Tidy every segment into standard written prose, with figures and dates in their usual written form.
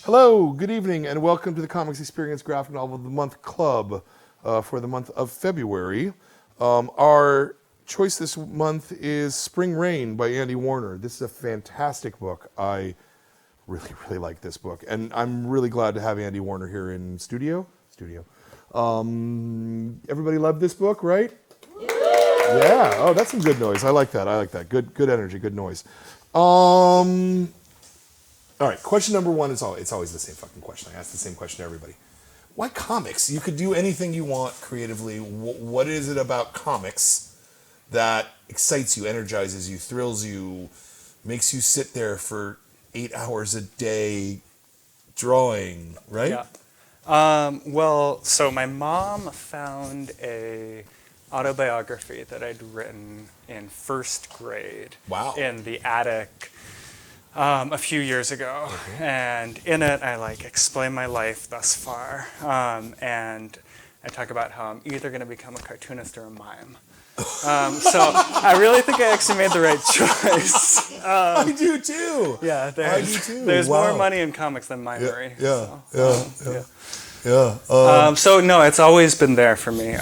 Hello, good evening, and welcome to the Comics Experience Graphic Novel of the Month Club for the month of February. Our choice this month is Spring Rain by Andy Warner. This is a fantastic book. I really like this book, and I'm really glad to have Andy Warner here in studio. Everybody loved this book, right? Yeah. Oh, that's some good noise. I like that. Good energy, good noise. All right, question number one is it's always the same fucking question. I ask the same question to everybody. Why comics? You could do anything you want creatively. What is it about comics that excites you, energizes you, thrills you, makes you sit there for 8 hours a day drawing, right? Yeah. Well, so my mom found a autobiography that I'd written in first grade. Wow. In the attic a few years ago. And in it, I explain my life thus far. And I talk about how I'm either going to become a cartoonist or a mime. So I really think I actually made the right choice. I do too. Yeah, I do too. There's Wow. more money in comics than mimery. So No, it's always been there for me.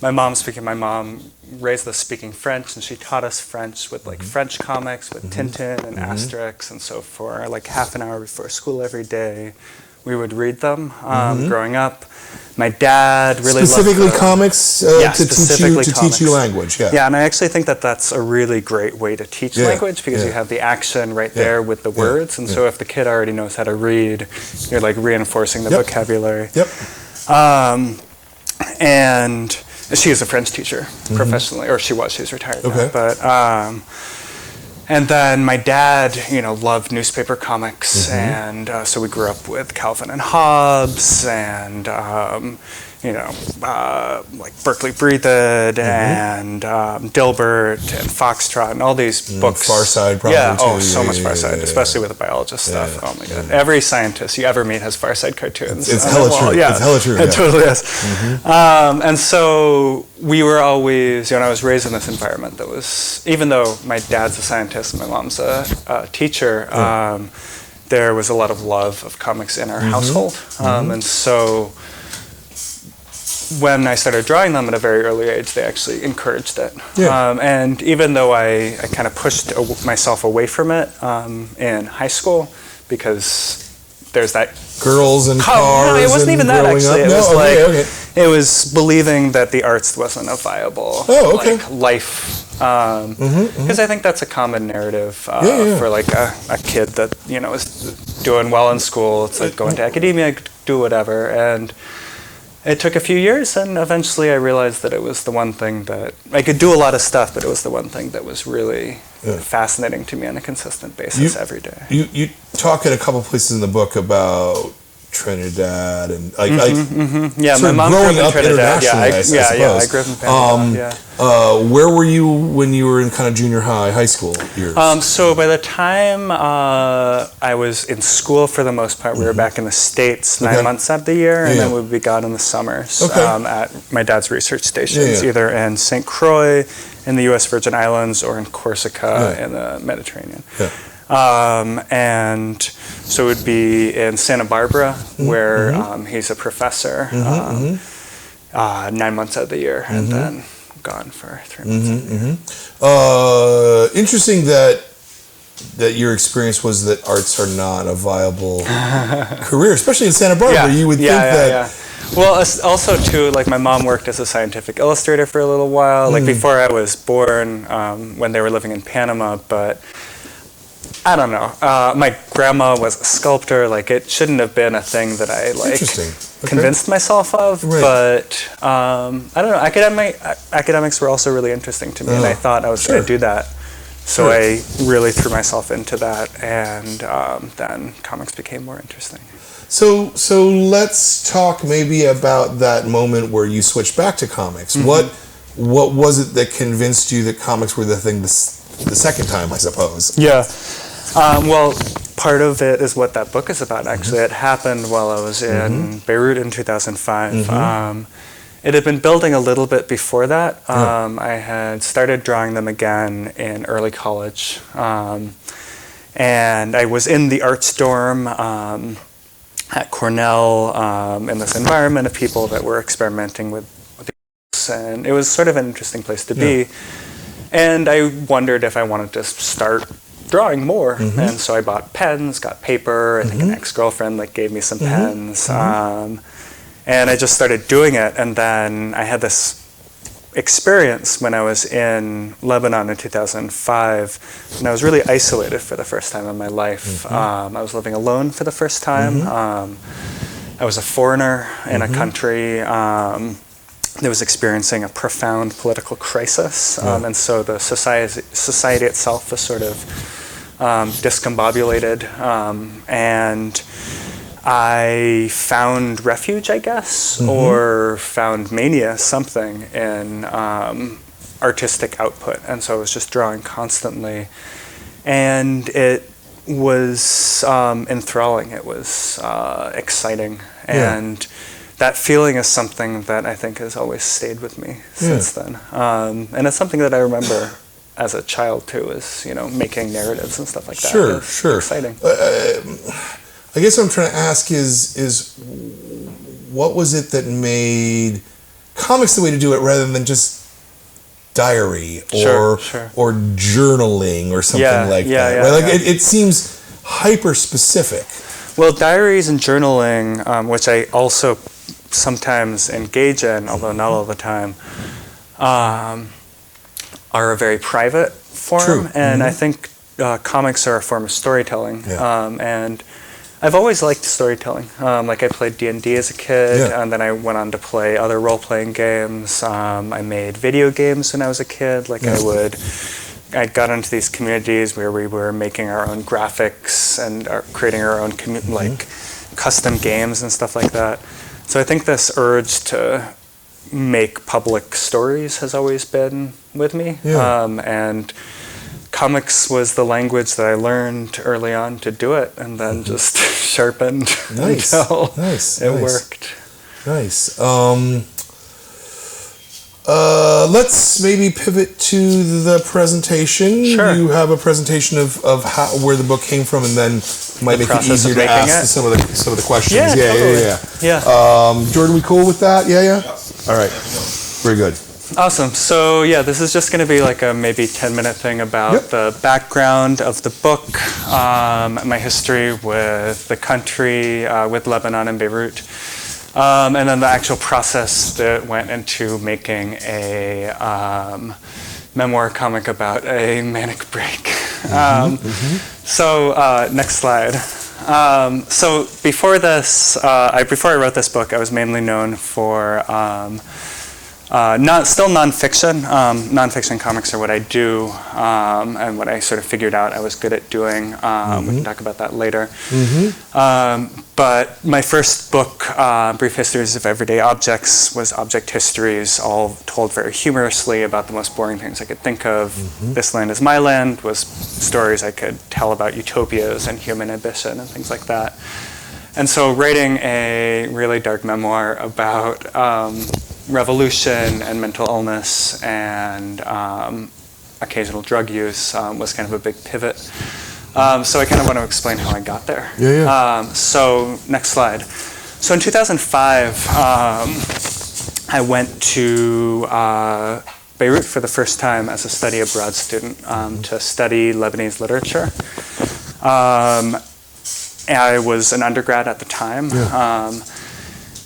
My mom raised us speaking French, and she taught us French with French comics, with Tintin and Asterix, and so for half an hour before school every day, we would read them. Growing up, my dad really specifically loved comics to teach you language. Yeah, and I actually think that that's a really great way to teach language because you have the action right there with the words, and so if the kid already knows how to read, you're reinforcing the vocabulary. And she is a French teacher professionally, or she was. She's retired now. But and then my dad, loved newspaper comics, and so we grew up with Calvin and Hobbes, and Berkeley Breathed, and Dilbert, and Foxtrot, and all these books. Far Side, probably. Yeah, so much Far Side, especially with the biologist stuff. Oh my God. Every scientist you ever meet has Far Side cartoons. It's hella true. Yeah, it's hella true. It totally is. And so we were always, I was raised in this environment that was, even though my dad's a scientist and my mom's a teacher, there was a lot of love of comics in our household. And so when I started drawing them at a very early age, they actually encouraged it. And even though I kind of pushed myself away from it in high school, because there's that girls and cars. No, it wasn't even that actually. It it was believing that the arts wasn't a viable life. Because I think that's a common narrative for a kid that is doing well in school. It's going to academia, do whatever, and it took a few years, and eventually I realized that it was the one thing that I could do a lot of stuff, but it was the one thing that was really fascinating to me on a consistent basis every day. You talk in a couple places in the book about Trinidad and my mom grew up in Trinidad. I grew up in Panama. Where were you when you were in kind of junior high school years? So by the time I was in school, for the most part, we were back in the States 9 months out of the year, and then we'd be gone in the summers at my dad's research stations, either in St. Croix in the U.S. Virgin Islands or in Corsica in the Mediterranean. And so it would be in Santa Barbara, where he's a professor 9 months out of the year, and then gone for 3 months. Interesting that your experience was that arts are not a viable career, especially in Santa Barbara. You would think that. Well, also too, my mom worked as a scientific illustrator for a little while, before I was born, when they were living in Panama, but I don't know. My grandma was a sculptor. It shouldn't have been a thing that I convinced myself of. But I don't know. Academics were also really interesting to me, and I thought I was going to do that. So I really threw myself into that, and then comics became more interesting. So let's talk maybe about that moment where you switched back to comics. What was it that convinced you that comics were the thing the second time, I suppose? Well, part of it is what that book is about, actually. It happened while I was in Beirut in 2005. It had been building a little bit before that. I had started drawing them again in early college. And I was in the arts dorm at Cornell in this environment of people that were experimenting with arts, and it was sort of an interesting place to be. And I wondered if I wanted to start drawing more, and so I bought pens, got paper. I think an ex-girlfriend gave me some pens, and I just started doing it. And then I had this experience when I was in Lebanon in 2005, and I was really isolated for the first time in my life. I was living alone for the first time. I was a foreigner in a country that was experiencing a profound political crisis, and so the society itself was sort of discombobulated, and I found refuge, I guess, or found mania, something, in artistic output. And so I was just drawing constantly. And it was enthralling. It was exciting. And that feeling is something that I think has always stayed with me since then. And it's something that I remember as a child, too, is, making narratives and stuff like that. Sure. Exciting. I guess what I'm trying to ask is what was it that made comics the way to do it rather than just diary or journaling or something like that? Right? It seems hyper specific. Well, diaries and journaling, which I also sometimes engage in, although not all the time, are a very private form, and I think comics are a form of storytelling, and I've always liked storytelling. I played D&D as a kid, and then I went on to play other role-playing games. I made video games when I was a kid. I got into these communities where we were making our own graphics and creating our own custom games and stuff like that. So I think this urge to make public stories has always been with me, and comics was the language that I learned early on to do it, and then just sharpened until it worked. Nice. Let's maybe pivot to the presentation. Sure. You have a presentation of where the book came from, and then might make it easier to ask some of the questions. Yeah. Jordan, we cool with that? Yeah. All right. Very good. Awesome. So this is just going to be a maybe 10-minute thing about the background of the book, my history with the country, with Lebanon and Beirut, and then the actual process that went into making a memoir comic about a manic break. So next slide. So before this, before I wrote this book, I was mainly known for still nonfiction. Nonfiction comics are what I do, and what I sort of figured out I was good at doing. We can talk about that later. But my first book, Brief Histories of Everyday Objects, was object histories, all told very humorously about the most boring things I could think of. This Land is My Land was stories I could tell about utopias and human ambition and things like that. And so writing a really dark memoir about revolution and mental illness and occasional drug use was kind of a big pivot. So I kind of want to explain how I got there. So next slide. So in 2005, I went to Beirut for the first time as a study abroad student to study Lebanese literature. I was an undergrad at the time,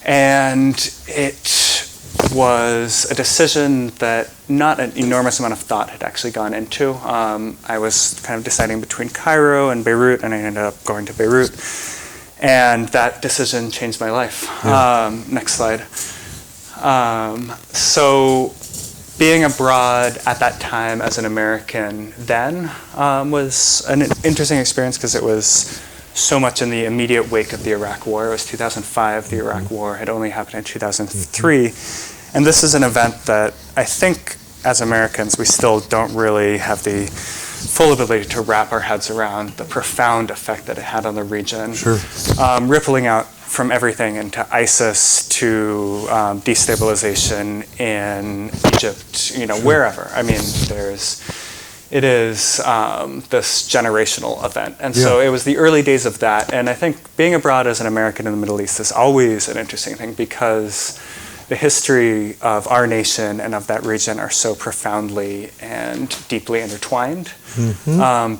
and it was a decision that not an enormous amount of thought had actually gone into. I was kind of deciding between Cairo and Beirut, and I ended up going to Beirut, and that decision changed my life. Next slide. So being abroad at that time as an American then was an interesting experience because it was so much in the immediate wake of the Iraq War. It was 2005. The Iraq War had only happened in 2003. And this is an event that I think as Americans we still don't really have the full ability to wrap our heads around the profound effect that it had on the region. Rippling out from everything into ISIS to destabilization in Egypt, wherever. I mean, there's it is this generational event. And so it was the early days of that. And I think being abroad as an American in the Middle East is always an interesting thing because the history of our nation and of that region are so profoundly and deeply intertwined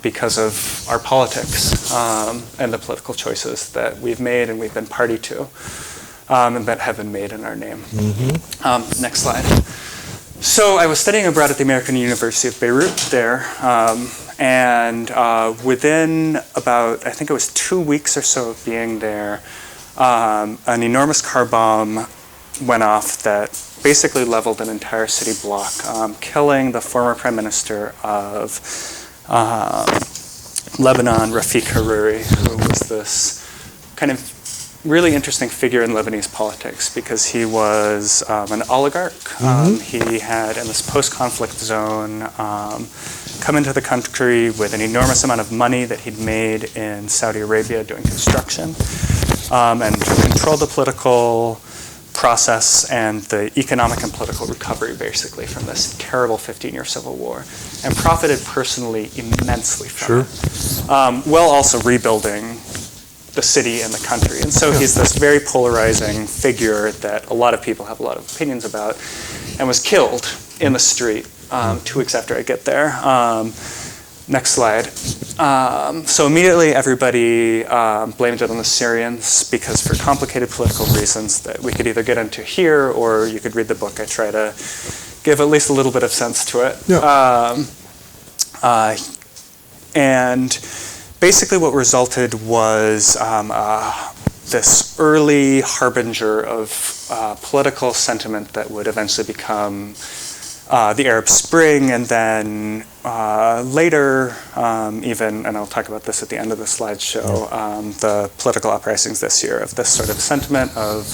because of our politics and the political choices that we've made and we've been party to and that have been made in our name. Next slide. So I was studying abroad at the American University of Beirut there, and within about, I think it was 2 weeks or so of being there, an enormous car bomb went off that basically leveled an entire city block, killing the former prime minister of Lebanon, Rafik Hariri, who was this kind of really interesting figure in Lebanese politics because he was an oligarch. He had, in this post-conflict zone, come into the country with an enormous amount of money that he'd made in Saudi Arabia doing construction, and controlled the political process and the economic and political recovery, basically, from this terrible 15-year civil war, and profited personally immensely from it, while also rebuilding the city and the country. And so he's this very polarizing figure that a lot of people have a lot of opinions about, and was killed in the street 2 weeks after I get there. Next slide. So immediately everybody blamed it on the Syrians because for complicated political reasons that we could either get into here or you could read the book. I try to give at least a little bit of sense to it. And basically what resulted was this early harbinger of political sentiment that would eventually become the Arab Spring, and then later, even, and I'll talk about this at the end of the slideshow, the political uprisings this year of this sort of sentiment of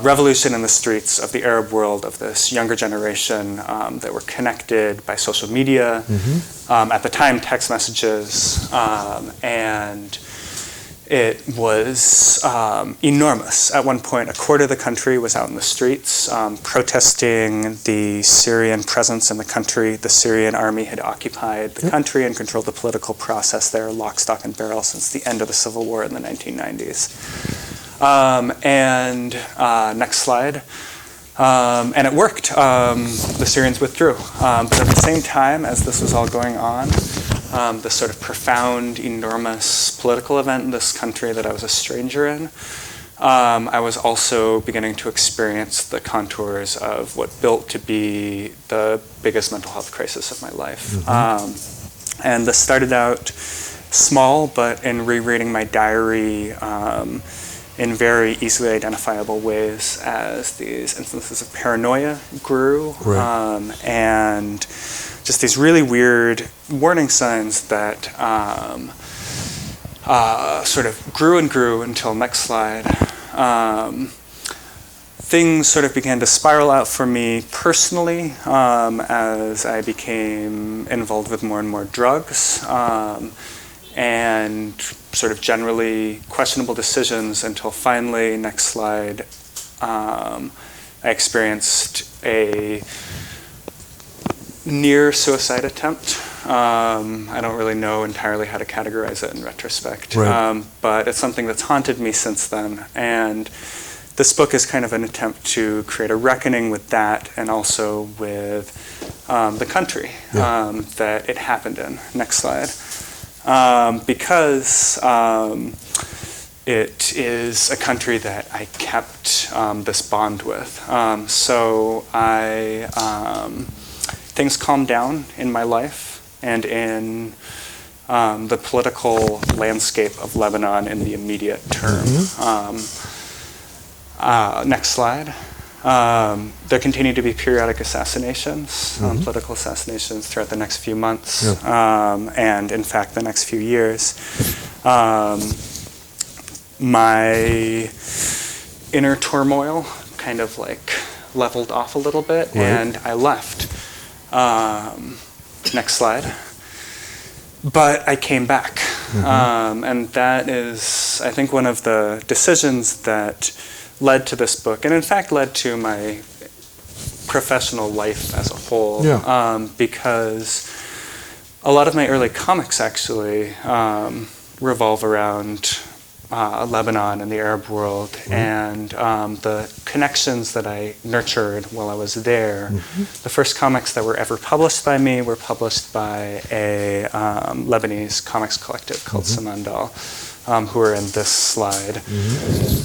revolution in the streets of the Arab world, of this younger generation that were connected by social media, at the time text messages, and it was enormous. At one point, a quarter of the country was out in the streets protesting the Syrian presence in the country. The Syrian army had occupied the country and controlled the political process there, lock, stock, and barrel, since the end of the Civil War in the 1990s. Next slide. And it worked. The Syrians withdrew. But at the same time as this was all going on, this sort of profound, enormous political event in this country that I was a stranger in, I was also beginning to experience the contours of what built to be the biggest mental health crisis of my life. And this started out small, but in rereading my diary, in very easily identifiable ways as these instances of paranoia grew, and just these really weird warning signs that sort of grew and grew until, next slide, things sort of began to spiral out for me personally as I became involved with more and more drugs, and sort of generally questionable decisions until finally, next slide, I experienced a near suicide attempt. I don't really know entirely how to categorize it in retrospect, but it's something that's haunted me since then. And this book is kind of an attempt to create a reckoning with that and also with the country that it happened in. Next slide. Because it is a country that I kept this bond with. So things calmed down in my life and in the political landscape of Lebanon in the immediate term. Next slide. There continue to be periodic assassinations, political assassinations throughout the next few months, and in fact the next few years. My inner turmoil kind of like leveled off a little bit, and I left. Next slide. But I came back, and that is, I think, one of the decisions that led to this book, and in fact led to my professional life as a whole, because a lot of my early comics actually revolve around Lebanon and the Arab world, and the connections that I nurtured while I was there. The first comics that were ever published by me were published by a Lebanese comics collective called Samandal, who are in this slide.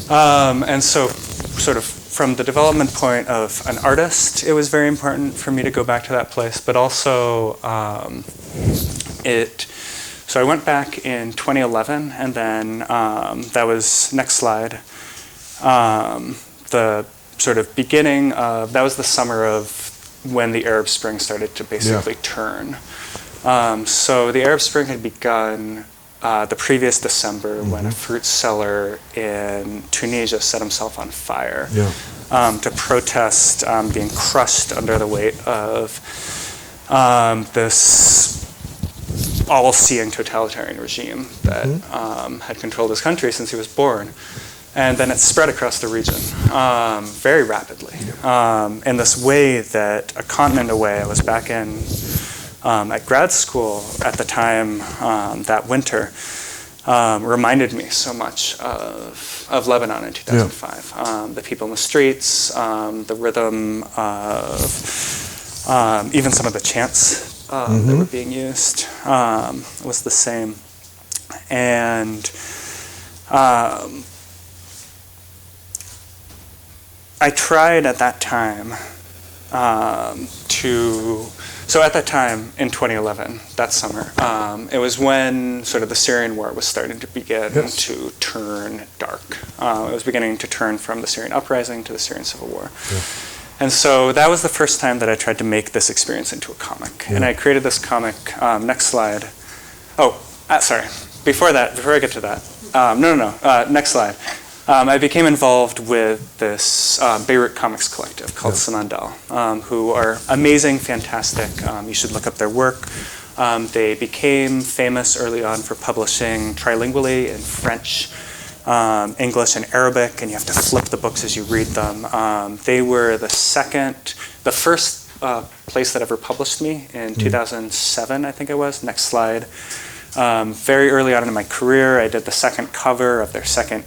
And so, sort of from the development point of an artist, it was very important for me to go back to that place, but also so I went back in 2011, and then that was, next slide, the sort of beginning of, that was the summer of when the Arab Spring started to basically turn. So the Arab Spring had begun the previous December when a fruit seller in Tunisia set himself on fire to protest being crushed under the weight of this all-seeing totalitarian regime that had controlled his country since he was born. And then it spread across the region very rapidly in this way that a continent away, I was back in at grad school at the time that winter, reminded me so much of Lebanon in 2005. The people in the streets, the rhythm of even some of the chants that were being used was the same. And I tried at that time so at that time in 2011, that summer, it was when sort of the Syrian war was starting to begin to turn dark. It was beginning to turn from the Syrian uprising to the Syrian civil war. And so that was the first time that I tried to make this experience into a comic. And I created this comic, next slide. Sorry, before I get to that, next slide. I became involved with this Beirut comics collective called Samandal, who are amazing, fantastic. You should look up their work. They became famous early on for publishing trilingually in French, English, and Arabic, and you have to flip the books as you read them. They were the first place that ever published me in 2007, I think it was. Next slide. Very early on in my career, I did the cover of their second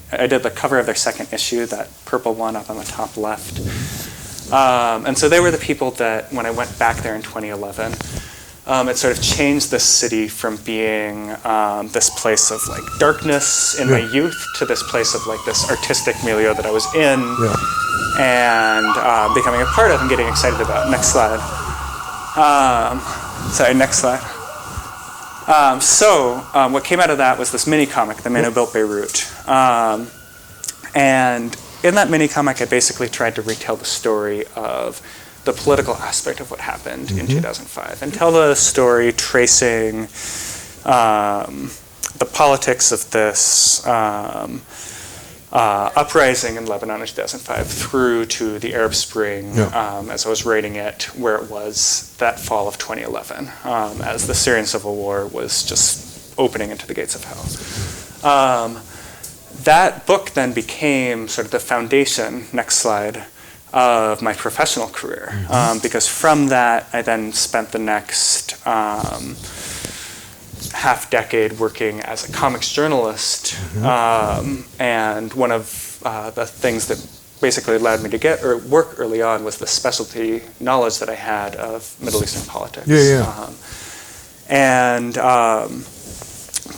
issue, that purple one up on the top left. And so they were the people that, when I went back there in 2011, it sort of changed this city from being this place of like darkness in my youth to this place of like this artistic milieu that I was in and becoming a part of and getting excited about. Next slide. Next slide. What came out of that was this mini comic, The Man Who Built Beirut. And in that mini comic, I basically tried to retell the story of the political aspect of what happened in 2005 and tell the story tracing the politics of this uprising in Lebanon in 2005 through to the Arab Spring as I was rating it, where it was that fall of 2011, as the Syrian civil war was just opening into the gates of hell. That book then became sort of the foundation, next slide, of my professional career, because from that I then spent the next half-decade working as a comics journalist, and one of the things that basically allowed me to work early on was the specialty knowledge that I had of Middle Eastern politics.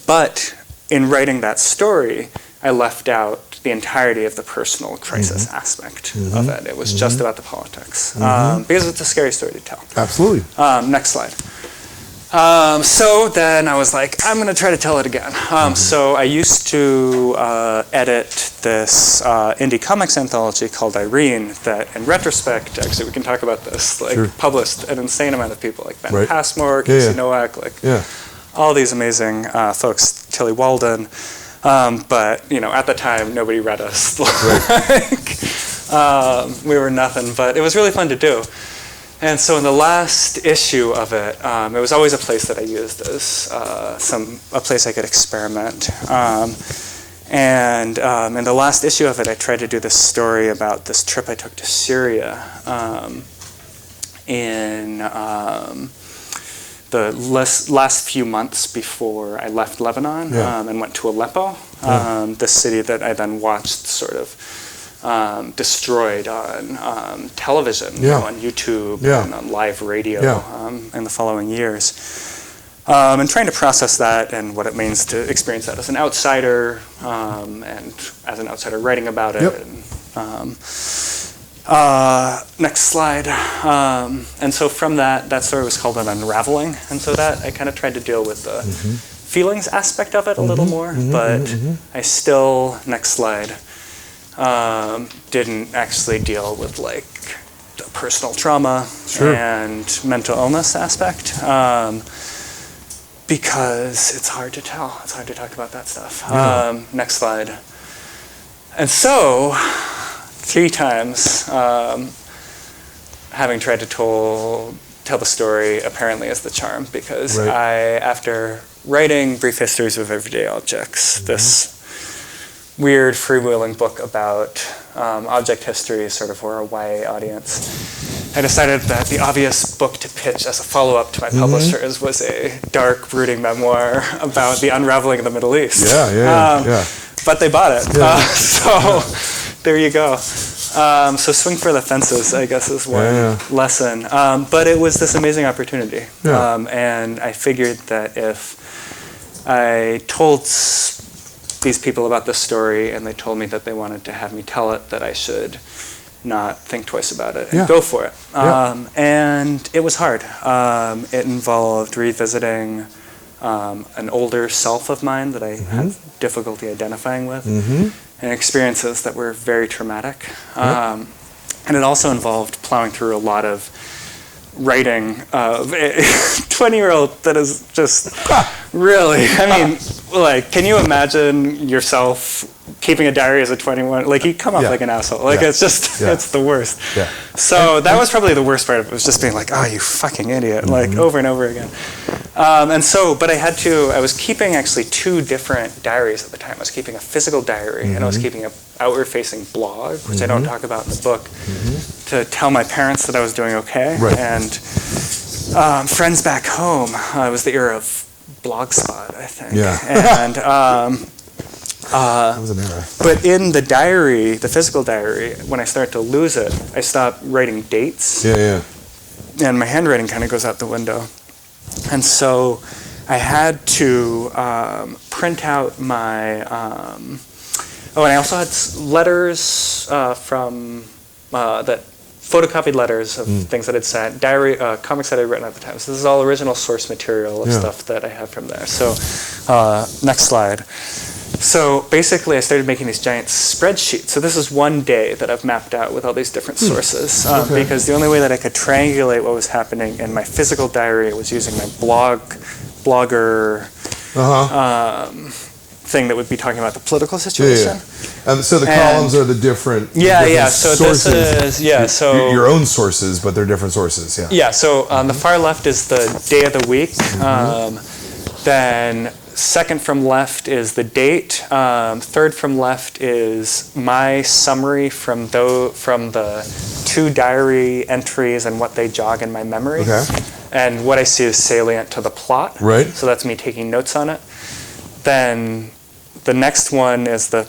But in writing that story, I left out the entirety of the personal crisis aspect of it. It was just about the politics, because it's a scary story to tell. Absolutely. Next slide. So then I was like, I'm going to try to tell it again. So I used to edit this indie comics anthology called Irene that, in retrospect, actually we can talk about this, published an insane amount of people, like Ben Passmore, Casey Nowak, all these amazing folks, Tilly Walden. But, at the time, nobody read us. We were nothing, but it was really fun to do. And so in the last issue of it, it was always a place that I used as a place I could experiment. And in the last issue of it, I tried to do this story about this trip I took to Syria in the the last few months before I left Lebanon and went to Aleppo, the city that I then watched sort of destroyed on television, on YouTube, and on live radio in the following years. And trying to process that and what it means to experience that as an outsider, and as an outsider writing about it. And, next slide. And so from that story was called an unraveling. And so that I kind of tried to deal with the feelings aspect of it a little more, but I still, next slide, didn't actually deal with like the personal trauma and mental illness aspect. Because it's hard to tell. It's hard to talk about that stuff. Next slide. And so, 3 times, having tried to tell the story apparently is the charm, because after writing Brief Histories of Everyday Objects, this weird freewheeling book about object history, sort of for a YA audience, I decided that the obvious book to pitch as a follow-up to my publishers was a dark, brooding memoir about the unraveling of the Middle East. But they bought it. So there you go. So swing for the fences, I guess, is one lesson. But it was this amazing opportunity. And I figured that if I told these people about this story and they told me that they wanted to have me tell it, that I should not think twice about it and go for it. And it was hard. It involved revisiting an older self of mine that I had difficulty identifying with, and experiences that were very traumatic. And it also involved plowing through a lot of writing of a 20-year-old that is just really, I mean, like, can you imagine yourself keeping a diary as a 21? Like, you come off like an asshole. Like, it's just, it's the worst. So that was probably the worst part of it, was just being like, oh, you fucking idiot, like, over and over again. And so, but I was keeping actually 2 different diaries at the time. I was keeping a physical diary, and I was keeping an outward-facing blog, which I don't talk about in the book, to tell my parents that I was doing okay. And friends back home, it was the era of Blogspot, I think. And that was an era. but in the diary, the physical diary, when I started to lose it, I stopped writing dates. And my handwriting kind of goes out the window. And so I had to print out my, and I also had letters from, that photocopied letters of things that I'd sent, comics that I'd written at the time. So this is all original source material of stuff that I have from there. So next slide. So basically I started making these giant spreadsheets. So this is one day that I've mapped out with all these different sources, because the only way that I could triangulate what was happening in my physical diary was using my blogger thing that would be talking about the political situation. So the columns are the different So sources. this is so your own sources, but they're different sources. So on the far left is the day of the week. Then second from left is the date. Third from left is my summary from the 2 diary entries and what they jog in my memory. And what I see is salient to the plot. So that's me taking notes on it. Then the next one is the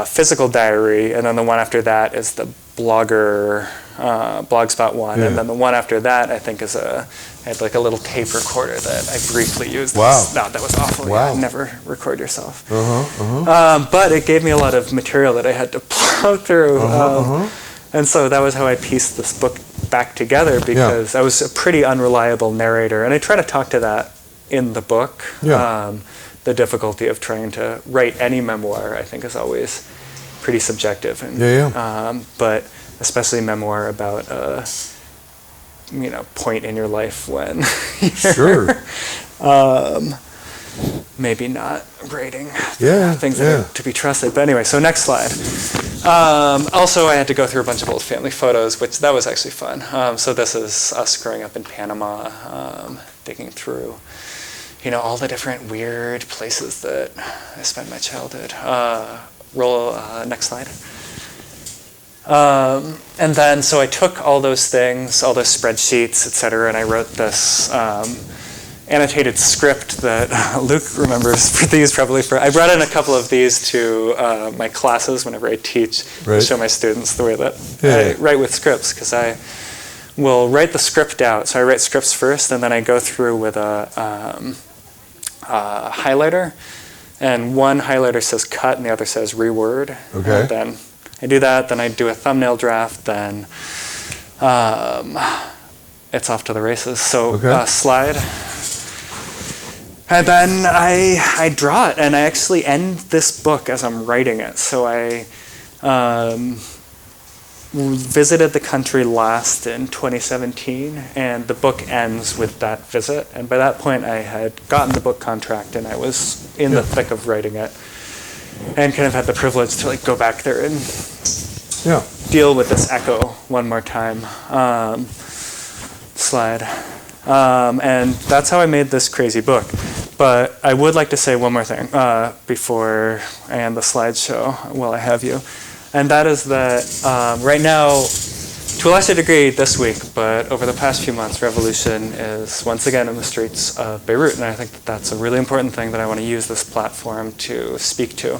physical diary, and then the one after that is the Blogspot one, and then the one after that I think is I had like a little tape recorder that I briefly used. That was awful. Never record yourself. But it gave me a lot of material that I had to plow through, and so that was how I pieced this book back together, because I was a pretty unreliable narrator, and I try to talk to that in the book. The difficulty of trying to write any memoir, I think, is always pretty subjective, and but especially memoir about a point in your life when maybe not writing things that are to be trusted. But anyway, so next slide. Also, I had to go through a bunch of old family photos, which that was actually fun. So this is us growing up in Panama, digging through all the different weird places that I spent my childhood. Roll next slide. And then, so I took all those things, all those spreadsheets, etc., and I wrote this annotated script that Luke remembers for these probably. I brought in a couple of these to my classes whenever I teach, to show my students the way that I write with scripts, because I will write the script out. So I write scripts first, and then I go through with a highlighter, and one highlighter says cut and the other says reword. Okay. And then I do that, then I do a thumbnail draft, then it's off to the races. So slide. And then I draw it, and I actually end this book as I'm writing it. So I visited the country last in 2017, and the book ends with that visit. And by that point, I had gotten the book contract, and I was in the thick of writing it, and kind of had the privilege to like go back there and deal with this echo one more time. Slide. And that's how I made this crazy book. But I would like to say one more thing before I end the slideshow while I have you. And that is that right now, to a lesser degree this week, but over the past few months, revolution is once again in the streets of Beirut. And I think that that's a really important thing that I want to use this platform to speak to.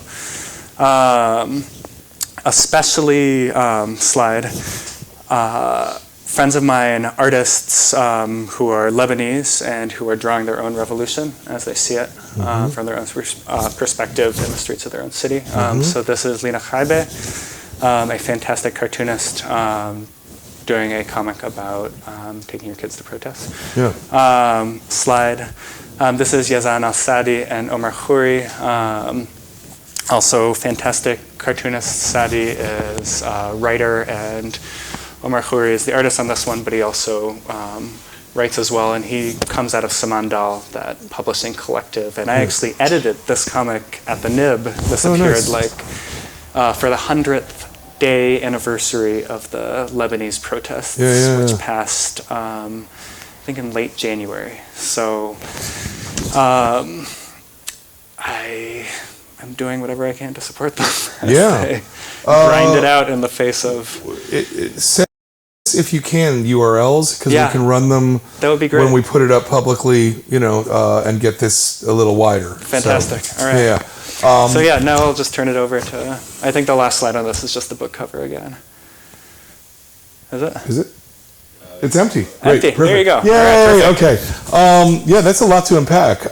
Especially, slide, friends of mine, artists who are Lebanese and who are drawing their own revolution as they see it from their own perspective in the streets of their own city. So this is Lina Khaibe, a fantastic cartoonist doing a comic about taking your kids to protest. Slide. This is Yazan Al-Sadi and Omar Khouri. Also fantastic cartoonist. Sadi is a writer, and Omar Khouri is the artist on this one, but he also writes as well, and he comes out of Samandal, that publishing collective. And I actually edited this comic at the Nib. This appeared for the 100th day anniversary of the Lebanese protests, which passed, I think, in late January. So I'm doing whatever I can to support them. They grind it out in the face of... Send us, if you can, URLs, because we can run them. That would be great. When we put it up publicly, and get this a little wider. Fantastic. So, all right. So now I'll just turn it over to... I think the last slide on this is just the book cover again. Is it? Is it? It's empty. Great. Empty. There you go. Yay! Right, okay. That's a lot to unpack.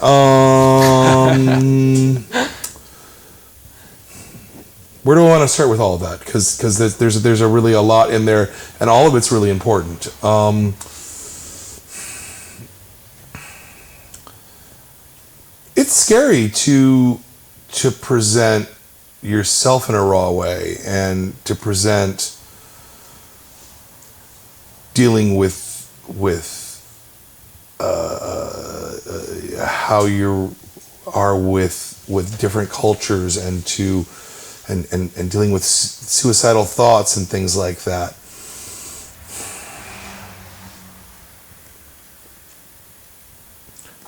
Where do I want to start with all of that? Because there's a really a lot in there, and all of it's really important. It's scary to present yourself in a raw way, and to present dealing with how you are with different cultures, and dealing with suicidal thoughts and things like that.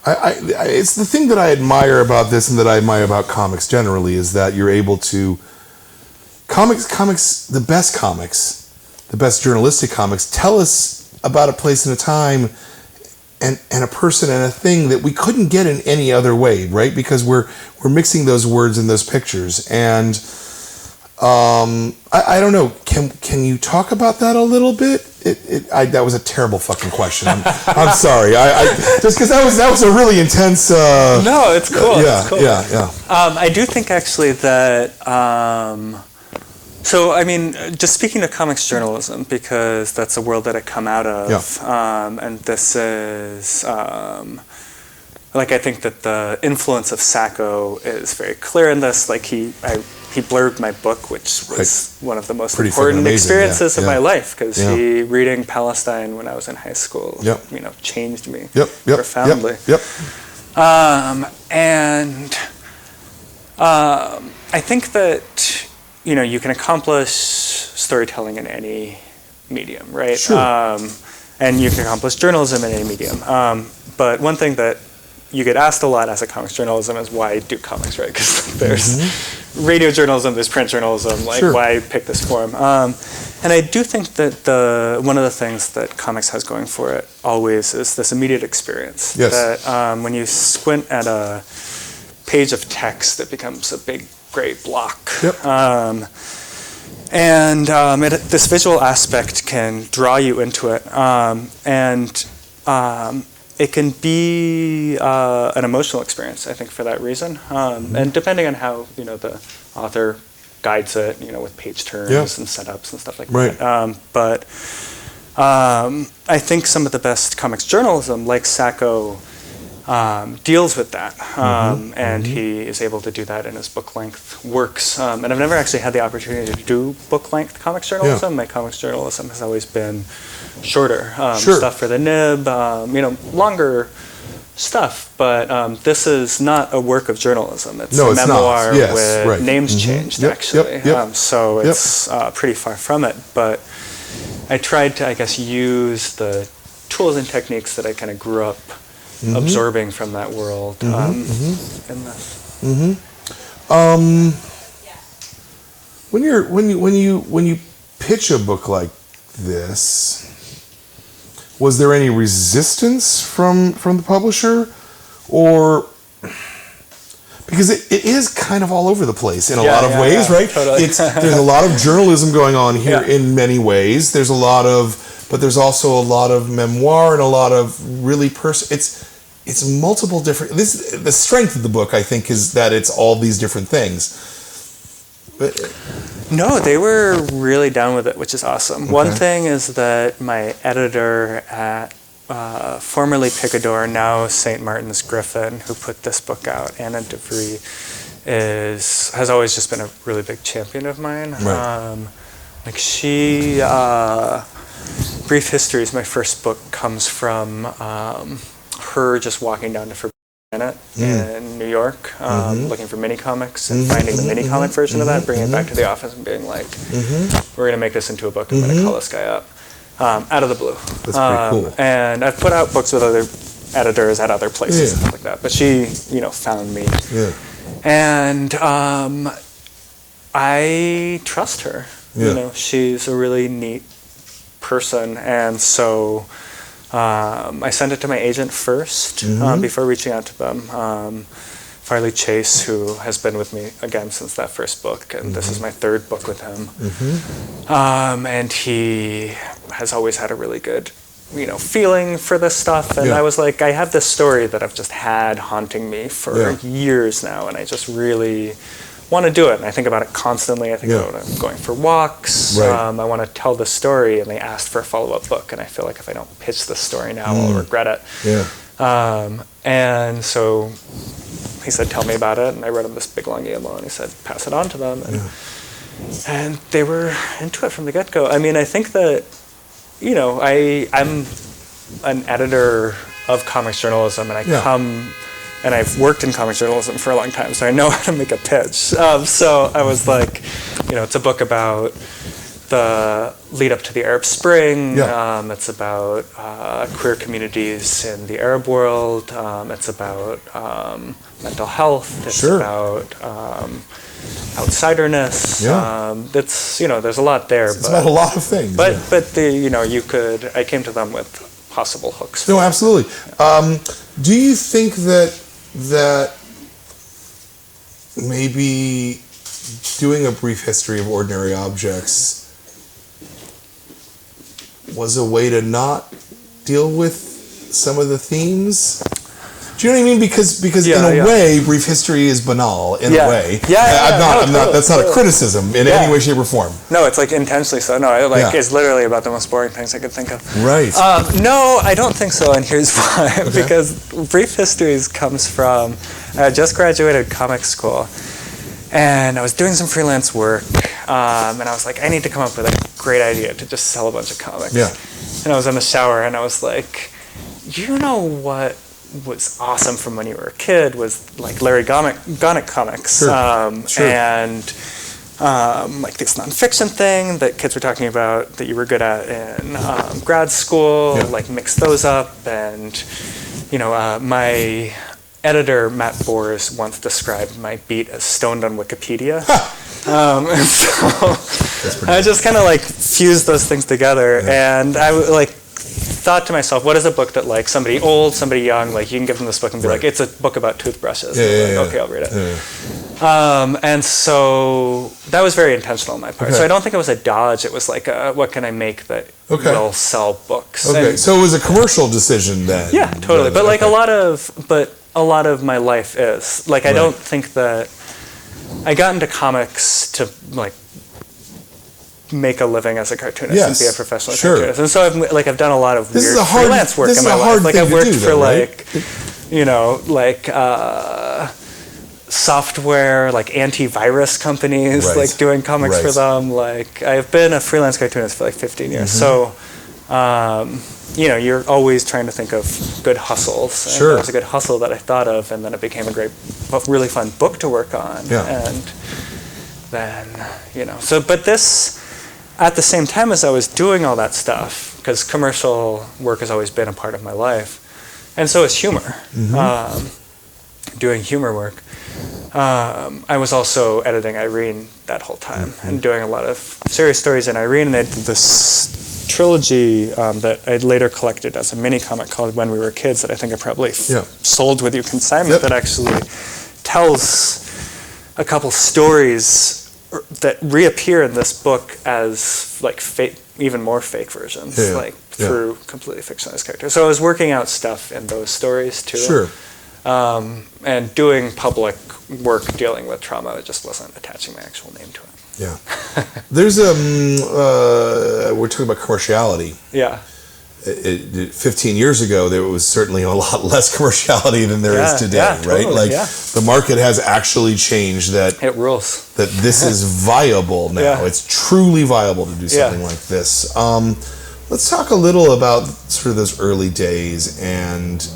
It's the thing that I admire about this, and that I admire about comics generally, is that you're able to comics, the best journalistic comics, tell us about a place and a time and a person and a thing that we couldn't get in any other way, right? Because we're mixing those words and those pictures. And I don't know. Can you talk about that a little bit? That was a terrible fucking question. I'm sorry. Just because that was a really intense. No, it's cool. Yeah, it's cool. Yeah. I do think actually that. So I mean, just speaking to comics journalism, because that's a world that I come out of, and this is. I think that the influence of Sacco is very clear in this. Like he blurred my book, which was one of the most important experiences of my life, because reading Palestine when I was in high school, changed me profoundly. And I think that you can accomplish storytelling in any medium, right? Sure. And you can accomplish journalism in any medium. But one thing that you get asked a lot as a comics journalism is why do comics, right? Because there's radio journalism, there's print journalism, like why pick this form? And I do think that one of the things that comics has going for it always is this immediate experience. Yes. That when you squint at a page of text, it becomes a big gray block. Yep. This visual aspect can draw you into it, it can be an emotional experience, I think, for that reason. And depending on how the author guides it, with page turns and setups and stuff like that. But I think some of the best comics journalism, like Sacco, deals with that, and he is able to do that in his book-length works. And I've never actually had the opportunity to do book-length comics journalism. My comics journalism has always been shorter stuff for the Nib, longer stuff. But this is not a work of journalism. It's a memoir with names changed, actually. So it's pretty far from it. But I tried to, I guess, use the tools and techniques that I kind of grew up absorbing from that world in this. When you pitch a book like this, was there any resistance from the publisher, or because it is kind of all over the place in a lot of ways, right? Totally. There's a lot of journalism going on here in many ways. There's but there's also a lot of memoir and a lot of really it's multiple different. The strength of the book, I think, is that it's all these different things. But no, they were really down with it, which is awesome. Okay. One thing is that my editor at formerly Picador, now St. Martin's Griffin, who put this book out, Anna DeVries, has always just been a really big champion of mine. Right. Brief Histories, my first book, comes from her just walking down to Forbidden Planet in New York, looking for mini comics and finding the mini comic version of that, bringing it back to the office and being like, we're going to make this into a book, I'm going to call this guy up. Out of the blue. That's pretty cool. And I've put out books with other editors at other places and stuff like that, but she, found me. Yeah. And I trust her. Yeah. She's a really neat person, and so I sent it to my agent first before reaching out to them. Farley Chase, who has been with me again since that first book, and this is my third book with him. And he has always had a really good, feeling for this stuff. And I was like, I have this story that I've just had haunting me for years now, and I just really want to do it. And I think about it constantly. I think about it going for walks. Right. I want to tell the story, and they asked for a follow-up book, and I feel like if I don't pitch this story now, I'll regret it. Yeah. And so he said, tell me about it, and I wrote him this big long email, and he said, pass it on to them. And they were into it from the get-go. I mean, I think that, I'm an editor of comics journalism, and I come, and I've worked in comics journalism for a long time, so I know how to make a pitch. So I was like, it's a book about the lead up to the Arab Spring. It's about queer communities in the Arab world. It's about mental health. It's about outsiderness. It's there's a lot there. It's about a lot of things. But I came to them with possible hooks. No, absolutely. Do you think that maybe doing a brief history of ordinary objects was a way to not deal with some of the themes? Do you know what I mean? Because in a way, brief history is banal in a way. I'm not. That's not a criticism in any way, shape, or form. No, it's like intentionally so. No, it's literally about the most boring things I could think of. Right. No, I don't think so, and here's why. Okay. Because brief histories comes from, I just graduated comic school, and I was doing some freelance work, and I was like, I need to come up with a great idea to just sell a bunch of comics. Yeah. And I was in the shower, and I was like, what was awesome from when you were a kid was like Larry Gonick comics. And like this nonfiction thing that kids were talking about that you were good at in grad school, like mix those up. And, my editor Matt Bors once described my beat as stoned on Wikipedia. And so I just kind of like fused those things together, and I like thought to myself, what is a book that like somebody old, somebody young, like you can give them this book and be like, it's a book about toothbrushes. Okay, I'll read it. And so that was very intentional on my part. So I don't think it was a dodge. It was like, what can I make that will sell books? Okay, so it was a commercial decision then. Yeah, totally. But like a lot of my life is like, I don't think that I got into comics to like make a living as a cartoonist and be a professional cartoonist. And so I've done a lot of weird freelance work in my life. Like I've worked for software, like antivirus companies, like doing comics for them. Like I've been a freelance cartoonist for like 15 years. So, you're always trying to think of good hustles. And that was a good hustle that I thought of, and then it became a really fun book to work on. And then, but this, at the same time as I was doing all that stuff, because commercial work has always been a part of my life, and so is humor. Doing humor work. I was also editing Irene that whole time and doing a lot of serious stories in Irene, and I did this trilogy that I later collected as a mini comic called When We Were Kids that I think I probably sold with you consignment that actually tells a couple stories that reappear in this book as like fake, even more fake versions, through completely fictionalized characters. So I was working out stuff in those stories too. And doing public work dealing with trauma, it just wasn't attaching my actual name to it. There's we're talking about commerciality. 15 years ago, there was certainly a lot less commerciality than there is today, right? Totally, like the market has actually changed. That it rules. That this is viable now. It's truly viable to do something like this. Let's talk a little about sort of those early days and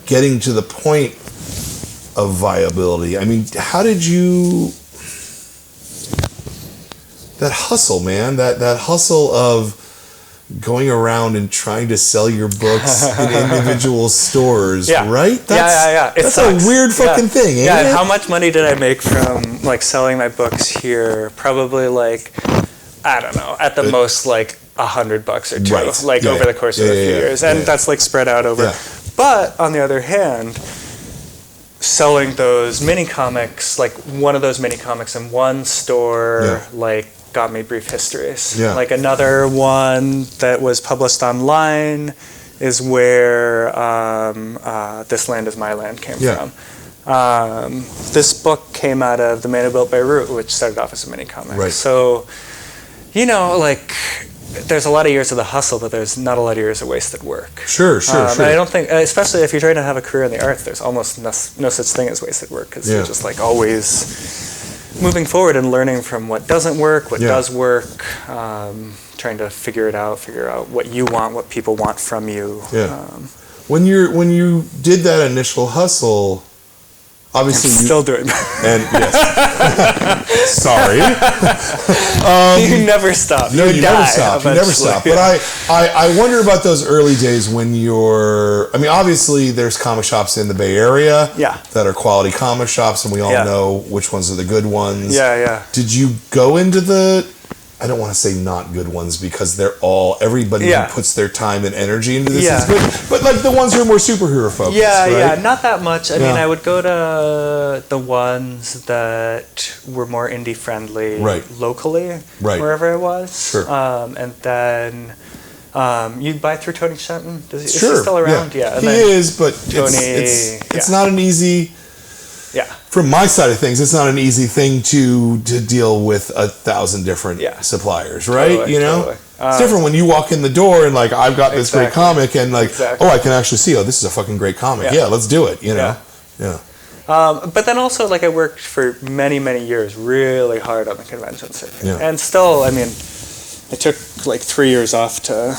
getting to the point of viability. I mean, how did you... That hustle, man. That hustle of going around and trying to sell your books in individual stores, right? That's a weird fucking thing, ain't it? How much money did I make from like selling my books here? Probably like, I don't know, at the most like $100 or $2, over the course of a few years, and that's like spread out over. But on the other hand, selling those mini comics, like one of those mini comics in one store, like got me brief histories. Like another one that was published online is where This Land Is My Land came from. This book came out of The Man Who Built Beirut, which started off as a mini comic. So, like, there's a lot of years of the hustle, but there's not a lot of years of wasted work. Sure. And I don't think, especially if you're trying to have a career in the arts, there's almost no such thing as wasted work, because you're just like always moving forward and learning from what doesn't work, what does work, trying to figure out what you want, what people want from you. When you did that initial hustle, obviously I'm still doing that. And yes, sorry. You never stop. No, you never stop. You never stop. But I wonder about those early days when you're. I mean, obviously, there's comic shops in the Bay Area that are quality comic shops, and we all know which ones are the good ones. Did you go into the? I don't want to say not good ones, because they're all, everybody who puts their time and energy into this is good. But like the ones who are more superhero focused, right? Not that much. I mean, I would go to the ones that were more indie friendly locally, wherever I was. And then you'd buy through Tony Shenton. Is he still around? He is, but Tony, it's not an easy... From my side of things, it's not an easy thing to deal with 1,000 different suppliers, right? Totally, It's different when you walk in the door and like, I've got this great comic, and like, I can actually see, this is a fucking great comic. Let's do it, But then also, like, I worked for many, many years really hard on the convention circuit. And still, I mean, I took like 3 years off to,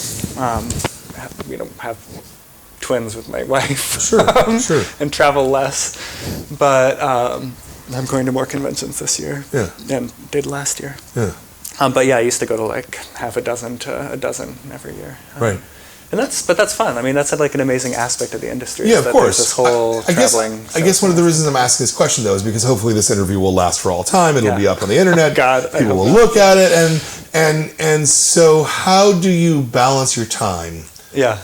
have twins with my wife, and travel less, but I'm going to more conventions this year, and did last year. But I used to go to like half a dozen to a dozen every year. And that's fun. I mean, that's like an amazing aspect of the industry. Yeah, of course. This whole traveling. I guess one of the reasons I'm asking this question though is because hopefully this interview will last for all time. It'll be up on the internet. God, people will look at it, and so how do you balance your time? Yeah.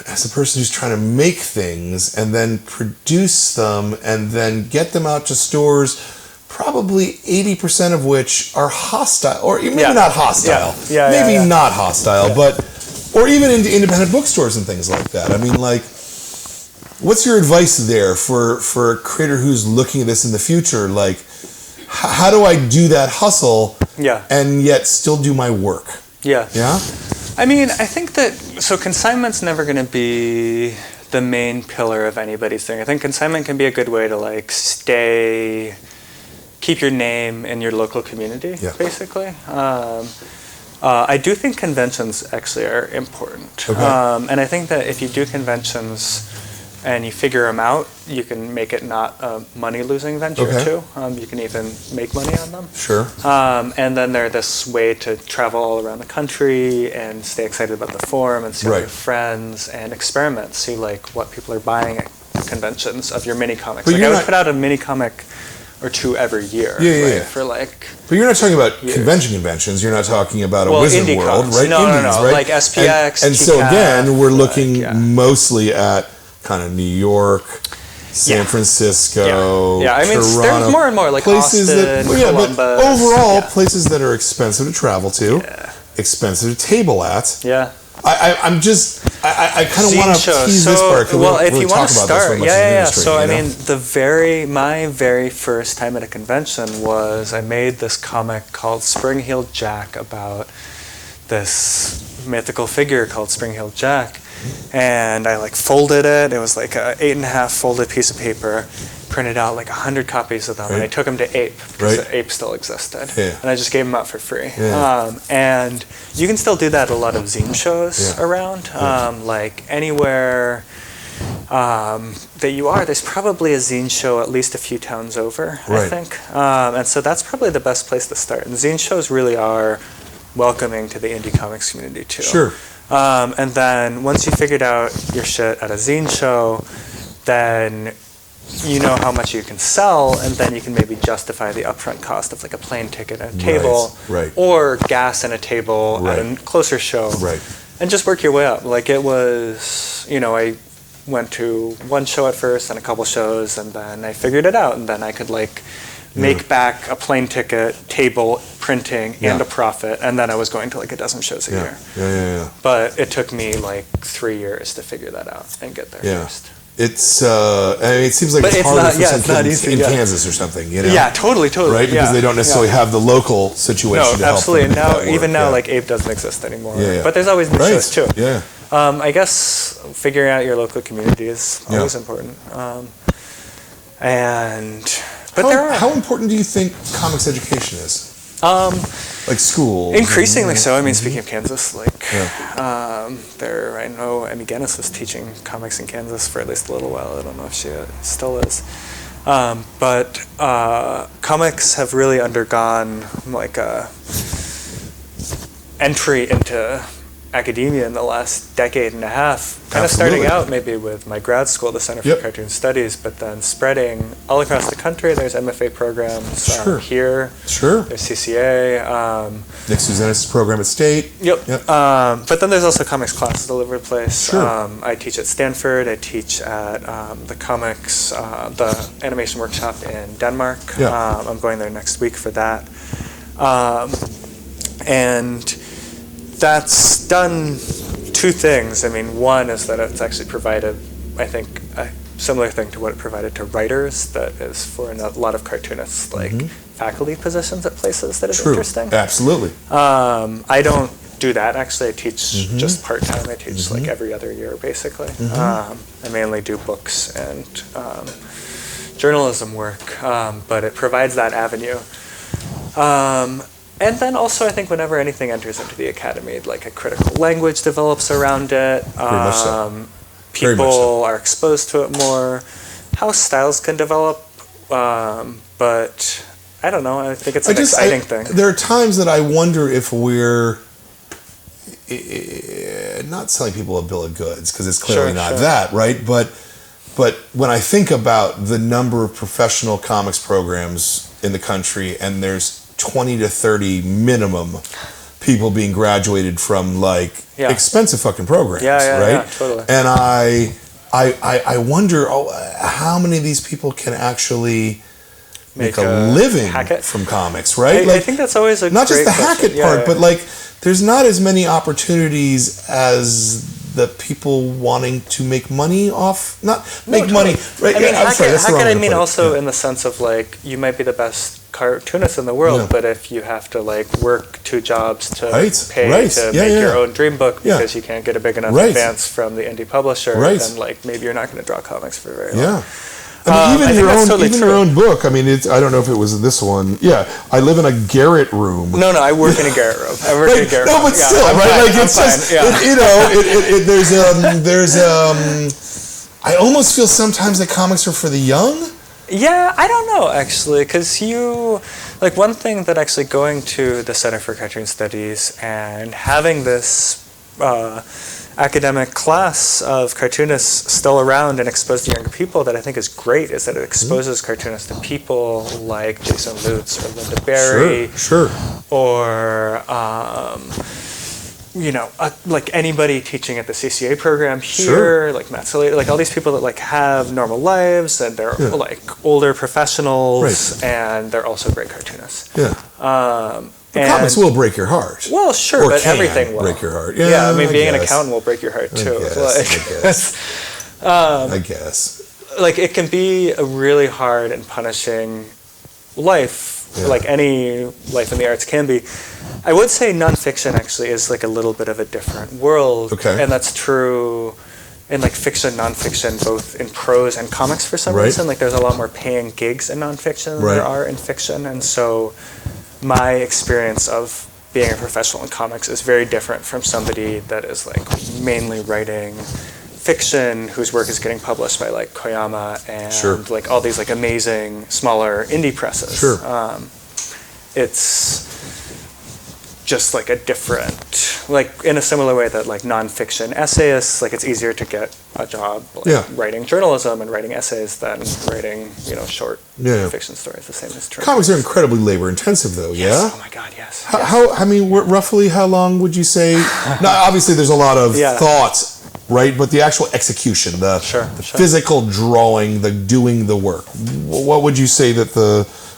As a person who's trying to make things and then produce them and then get them out to stores, probably 80% of which are hostile, or maybe not hostile, maybe not hostile, but or even into independent bookstores and things like that. I mean, like, what's your advice there for a creator who's looking at this in the future? Like, how do I do that hustle and yet still do my work? Yeah? I mean, I think that, so consignment's never going to be the main pillar of anybody's thing. I think consignment can be a good way to like keep your name in your local community, basically. I do think conventions actually are important. Okay. And I think that if you do conventions and you figure them out, you can make it not a money-losing venture too. You can even make money on them. Sure. And then they're this way to travel all around the country and stay excited about the forum and see all your friends and experiment, see like what people are buying at conventions of your mini comics. Like I would put out a mini comic or two every year. For like. But you're not talking about conventions. You're not talking about a Wizard indie World, comics. right? No, Indies, no. right? Like SPX. And so again, we're looking mostly at kind of New York, San Francisco, I mean, Toronto, there's more and more like places Austin, but Columbus. overall, places that are expensive to travel to, expensive to table at. I kind of want to tease this part. Well, if really you want to start, So I mean, my very first time at a convention was I made this comic called Spring-Heeled Jack about this mythical figure called Spring-Heeled Jack, and I like folded it. It was like a 8.5 folded piece of paper. Printed out like 100 copies of them, and I took them to Ape because Ape still existed, and I just gave them out for free. And you can still do that at a lot of zine shows around, like anywhere that you are. There's probably a zine show at least a few towns over, I think, and so that's probably the best place to start. And zine shows really are welcoming to the indie comics community too. Sure. And then once you figured out your shit at a zine show, then you know how much you can sell, and then you can maybe justify the upfront cost of like a plane ticket and a table, or gas and a table at a closer show, and just work your way up. Like it was, I went to one show at first and a couple shows, and then I figured it out, and then I could like make back a plane ticket, table, printing, and a profit, and then I was going to like a dozen shows a year. But it took me like 3 years to figure that out and get there first. It's, I mean, it seems like it's harder for some kids in Kansas or something, Yeah, totally. Right? Because they don't necessarily have the local situation to help absolutely. them Even now, like Ape doesn't exist anymore. But there's always new shows too. I guess figuring out your local community is always important. How important do you think comics education is? Like school? Increasingly so. I mean, speaking of Kansas, I know Emmy Guinness was teaching comics in Kansas for at least a little while. I don't know if she still is. But comics have really undergone like a entry into academia in the last decade and a half, kind of starting out maybe with my grad school, the Center for Cartoon Studies, but then spreading all across the country. There's MFA programs here. There's CCA. Nick Suzanis' program at State. But then there's also comics classes all over the place. I teach at Stanford. I teach at the comics, the animation workshop in Denmark. I'm going there next week for that. And that's done two things. I mean, one is that it's actually provided, I think, a similar thing to what it provided to writers, that is for a lot of cartoonists, like faculty positions at places that is interesting. Absolutely. I don't do that, actually. I teach just part-time. I teach like every other year, basically. I mainly do books and journalism work, but it provides that avenue. And then also, I think whenever anything enters into the academy, like a critical language develops around it. Very much so. People are exposed to it more. How styles can develop, but I don't know. I think it's an exciting thing. There are times that I wonder if we're not selling people a bill of goods, because it's clearly not that, right? But when I think about the number of professional comics programs in the country, and there's 20 to 30 minimum people being graduated from like expensive fucking programs, right? Yeah, totally. And I wonder how many of these people can actually make a living from comics, right? I think that's always a not great just the question. hack it part, but like there's not as many opportunities as the people wanting to make money off, money, right? I mean, hack it, I mean also in the sense of like, you might be the best cartoonist in the world, but if you have to like work 2 jobs to pay to make your own dream book because you can't get a big enough advance from the indie publisher, then like maybe you're not going to draw comics for very long. I mean, even your own book. I mean, I don't know if it was this one. Yeah, I live in a garret room. No, I work in a garret room. I work in a garret room. No, but still, right? Like it's just, there's I almost feel sometimes that comics are for the young. Yeah, I don't know actually, because like one thing that actually going to the Center for Cartoon Studies and having this academic class of cartoonists still around and exposed to younger people that I think is great is that it exposes cartoonists to people like Jason Lutz or Linda Barry, or like anybody teaching at the CCA program here, like Matt Slater, like all these people that like have normal lives and they're like older professionals and they're also great cartoonists. Comics will break your heart. Well, sure, but everything will break your heart. Yeah, I mean, being an accountant will break your heart too. I guess. Like it can be a really hard and punishing life, like any life in the arts can be. I would say nonfiction actually is like a little bit of a different world, and that's true in like fiction, nonfiction, both in prose and comics for some reason. Like there's a lot more paying gigs in nonfiction than there are in fiction, and so my experience of being a professional in comics is very different from somebody that is like mainly writing fiction whose work is getting published by like Koyama and like all these like amazing smaller indie presses. It's just like a different, like in a similar way that like nonfiction essayists, like it's easier to get a job like writing journalism and writing essays than writing, short fiction stories. The same is true. Comics are incredibly labor intensive though, Oh my God, yes. How I mean, roughly how long would you say? Now, obviously there's a lot of thought, right? But the actual execution, the physical drawing, the doing the work. What would you say that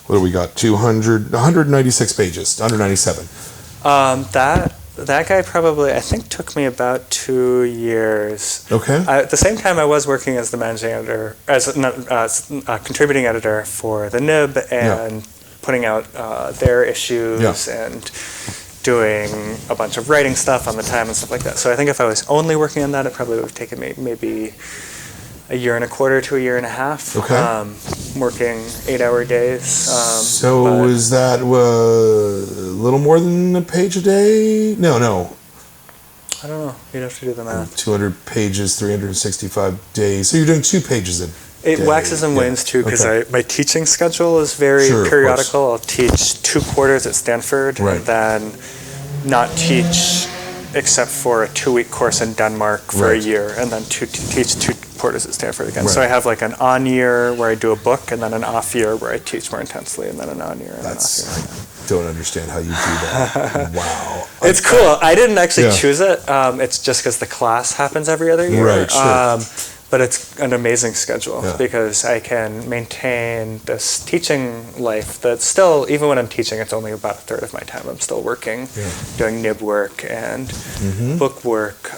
what do we got? 196 pages, 197. That guy probably, I think, took me about 2 years. Okay. At the same time, I was working as the managing editor, as a contributing editor for the Nib, and putting out their issues and doing a bunch of writing stuff on the time and stuff like that. So I think if I was only working on that, it probably would have taken me maybe a year and a quarter to a year and a half. Working 8-hour days. So is that a little more than a page a day? No. I don't know. You'd have to do the math. 200 pages, 365 days. So you're doing 2 pages a day. It waxes and wanes too, because my teaching schedule is very periodical. I'll teach 2 quarters at Stanford, and then not teach except for a 2-week course in Denmark for a year, and then teach 2 quarters at Stanford again. So I have like an on year where I do a book, and then an off year where I teach more intensely, and then an on year and an off year. I don't understand how you do that. Wow. It's cool. I didn't actually choose it. It's just because the class happens every other year. Right, sure. But it's an amazing schedule because I can maintain this teaching life that's still, even when I'm teaching, it's only about a third of my time. I'm still working, doing nib work and book work,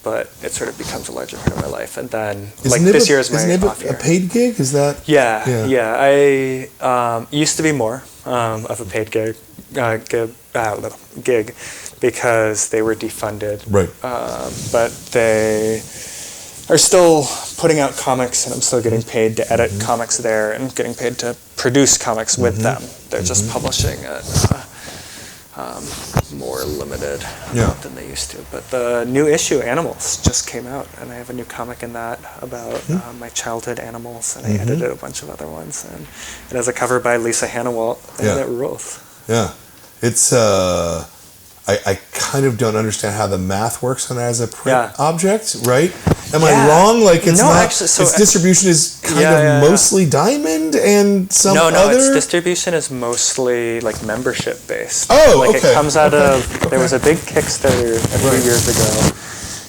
but it sort of becomes a larger part of my life. And then, this year is my off year. A paid gig? Is that? Yeah. I used to be more of a paid gig because they were defunded. But they are still putting out comics, and I'm still getting paid to edit comics there and getting paid to produce comics with them. They're just publishing it more limited than they used to. But the new issue, Animals, just came out, and I have a new comic in that about my childhood animals, and I edited a bunch of other ones. And it has a cover by Lisa Hannawalt, and it rules. Yeah. It's... I kind of don't understand how the math works on it as a print Yeah. object, right? Am I wrong? Like it's No, not. actually, so its distribution is kind of mostly diamond and some no, other. its distribution is mostly like membership based. Oh, like okay. It comes out of. There was a big Kickstarter a few years ago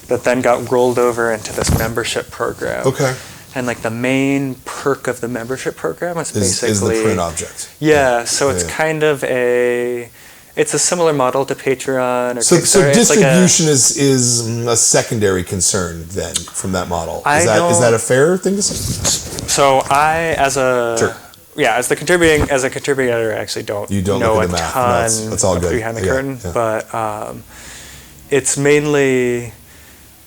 that then got rolled over into this membership program. Okay. And like the main perk of the membership program is basically is the print object. Yeah, so it's kind of it's a similar model to Patreon or so Kickstarter. distribution is a secondary concern then from that model. Is that a fair thing to say? So I as a contributor I actually don't know look at a the math. ton that's all good. behind the curtain, but it's mainly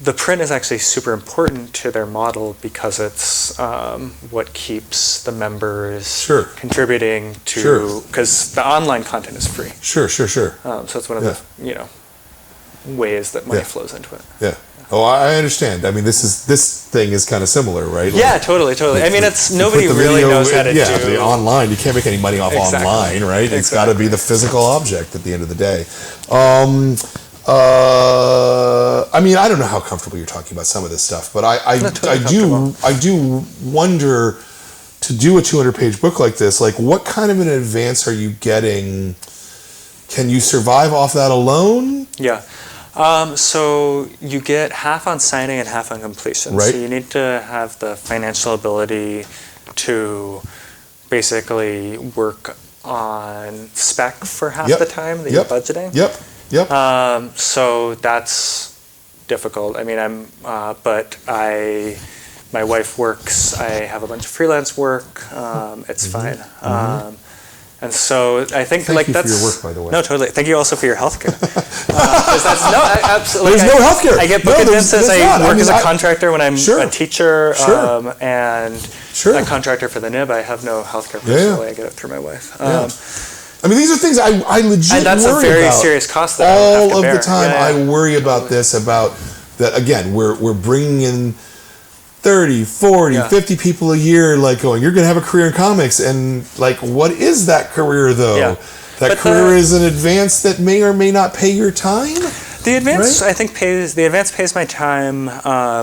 the print is actually super important to their model because it's what keeps the members contributing to, because the online content is free. Sure. So it's one of the ways that money flows into it. Yeah. Oh, I understand. I mean, this thing is kind of similar, right? Yeah, totally. I mean, it's nobody really knows how to do. Yeah, the online. You can't make any money off online, right? It's got to be the physical object at the end of the day. I mean, I don't know how comfortable you're talking about some of this stuff, but I do wonder, to do a 200-page book like this, like what kind of an advance are you getting? Can you survive off that alone? Yeah. So you get half on signing and half on completion. Right. So you need to have the financial ability to basically work on spec for half the time that you're budgeting. Yep. So that's difficult. I mean, my wife works. I have a bunch of freelance work. It's fine. And so I think Thank you that's for your work, by the way. No, totally. Thank you also for your healthcare. Absolutely. There's no healthcare. I get book advances. I work as a contractor when I'm a teacher, and a contractor for the NIB. I have no healthcare personally. I get it through my wife. I mean, these are things I legit and that's worry a very about. serious cost that all I have to bear. of the time. I worry about this, about that. Again, we're bringing in 30, 40, 50 people a year, like going, you're going to have a career in comics. And like, what is that career though? That career is an advance that may or may not pay your time. The advance, I think, pays my time.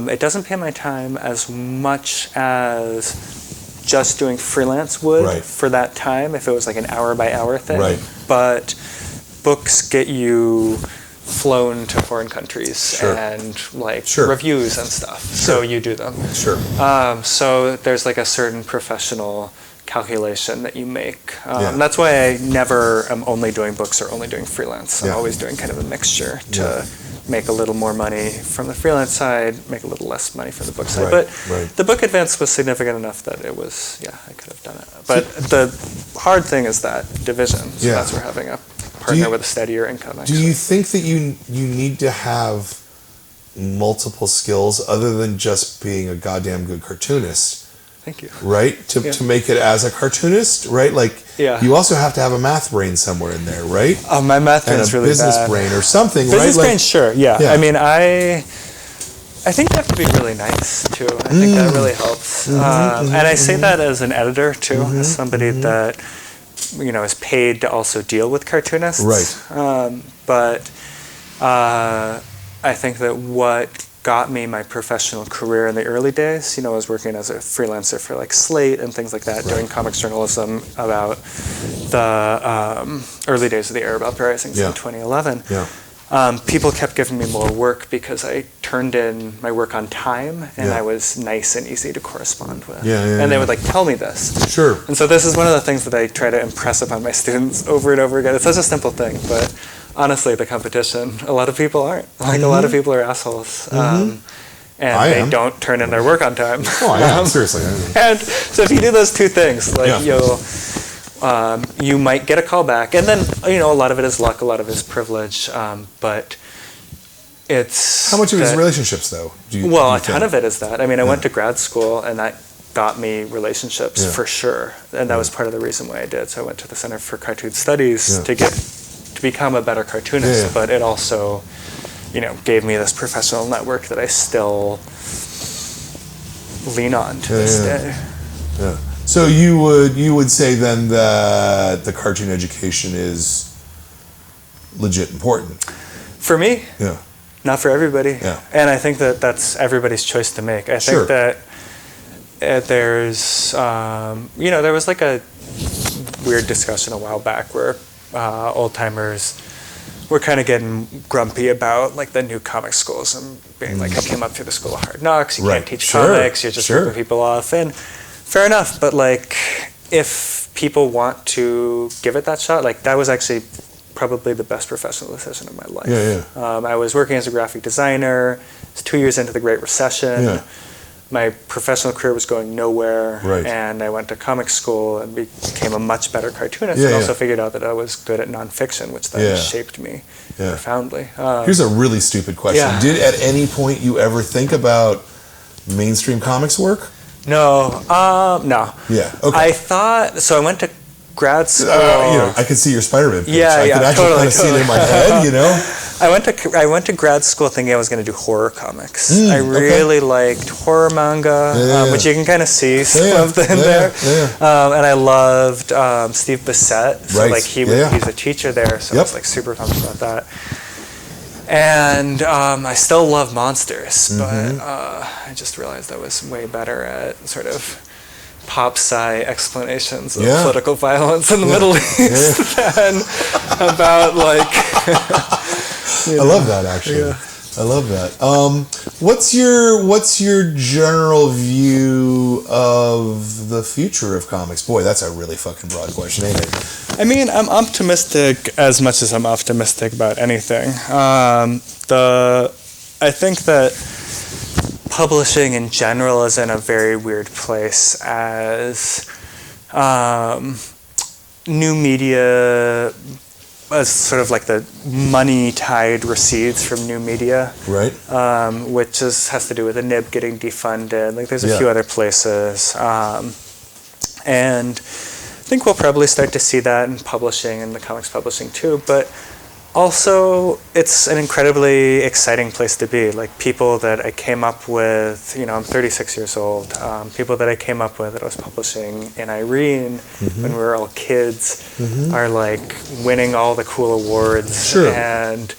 It doesn't pay my time as much as just doing freelance would for that time, if it was like an hour by hour thing. But books get you flown to foreign countries and like reviews and stuff. So you do them. So there's like a certain professional calculation that you make. That's why I never am only doing books or only doing freelance. I'm always doing kind of a mixture to make a little more money from the freelance side, make a little less money from the book side. But the book advance was significant enough that it was, I could have done it. But the hard thing is that division. So that's where having a partner with a steadier income. Actually. Do you think that you need to have multiple skills other than just being a goddamn good cartoonist? Thank you. Right? To make it as a cartoonist, right? Like, you also have to have a math brain somewhere in there, right? My math brain is really business bad. brain or something, business right? Brain, sure, yeah. I mean, I think you have to be really nice, too. I think that really helps. And I say that as an editor, too, as somebody that, is paid to also deal with cartoonists. But I think that what got me my professional career in the early days, I was working as a freelancer for like Slate and things like that, doing comics journalism about the early days of the Arab uprisings in 2011. People kept giving me more work because I turned in my work on time and I was nice and easy to correspond with. And they would like tell me this. And so this is one of the things that I try to impress upon my students over and over again. It's such a simple thing, but honestly, the competition, a lot of people aren't. Like a lot of people are assholes. And they don't turn in their work on time. Oh, I am. Seriously. And so if you do those two things, like you might get a call back. And then, a lot of it is luck, a lot of it is privilege. But it's... How much of it is relationships, though? A ton of it is that. I mean, I went to grad school, and that got me relationships for sure. And that was part of the reason why I did. So I went to the Center for Cartoon Studies to become a better cartoonist. But it also, gave me this professional network that I still lean on to this day. So you would say then that the cartoon education is legit important? For me, Yeah. not for everybody. Yeah. And I think that that's everybody's choice to make. I Sure. think that there's, there was like a weird discussion a while back where old timers were kind of getting grumpy about like the new comic schools and being like, I came up through the school of hard knocks, you can't teach comics, you're just ripping people off. And fair enough, but like if people want to give it that shot, like that was actually probably the best professional decision of my life. I was working as a graphic designer. It was 2 years into the Great Recession. My professional career was going nowhere, and I went to comic school and became a much better cartoonist, and also figured out that I was good at nonfiction, which then shaped me profoundly. Here's a really stupid question. Did at any point you ever think about mainstream comics work? No. No. Yeah, okay. I thought, so I went to grad school. I could see your Spider-Man picture. I could actually kind of see it in my head, I went to grad school thinking I was going to do horror comics. I really liked horror manga, which you can kind of see some of them there. And I loved Steve Bissette. So like he's a teacher there, so I was like super pumped about that. And I still love monsters, but I just realized I was way better at sort of pop sci explanations of political violence in the Middle East than about like. I love that actually. I love that. What's your general view of the future of comics? Boy, that's a really fucking broad question, ain't it? I mean, I'm optimistic as much as I'm optimistic about anything. I think that publishing in general is in a very weird place as new media, as sort of like the money tide recedes from new media, right? Which has to do with the NIB getting defunded. Like there's a few other places, and I think we'll probably start to see that in publishing and the comics publishing too. But also, it's an incredibly exciting place to be. Like people that I came up with, I'm 36 years old. People that I came up with that I was publishing in Irene when we were all kids are like winning all the cool awards. And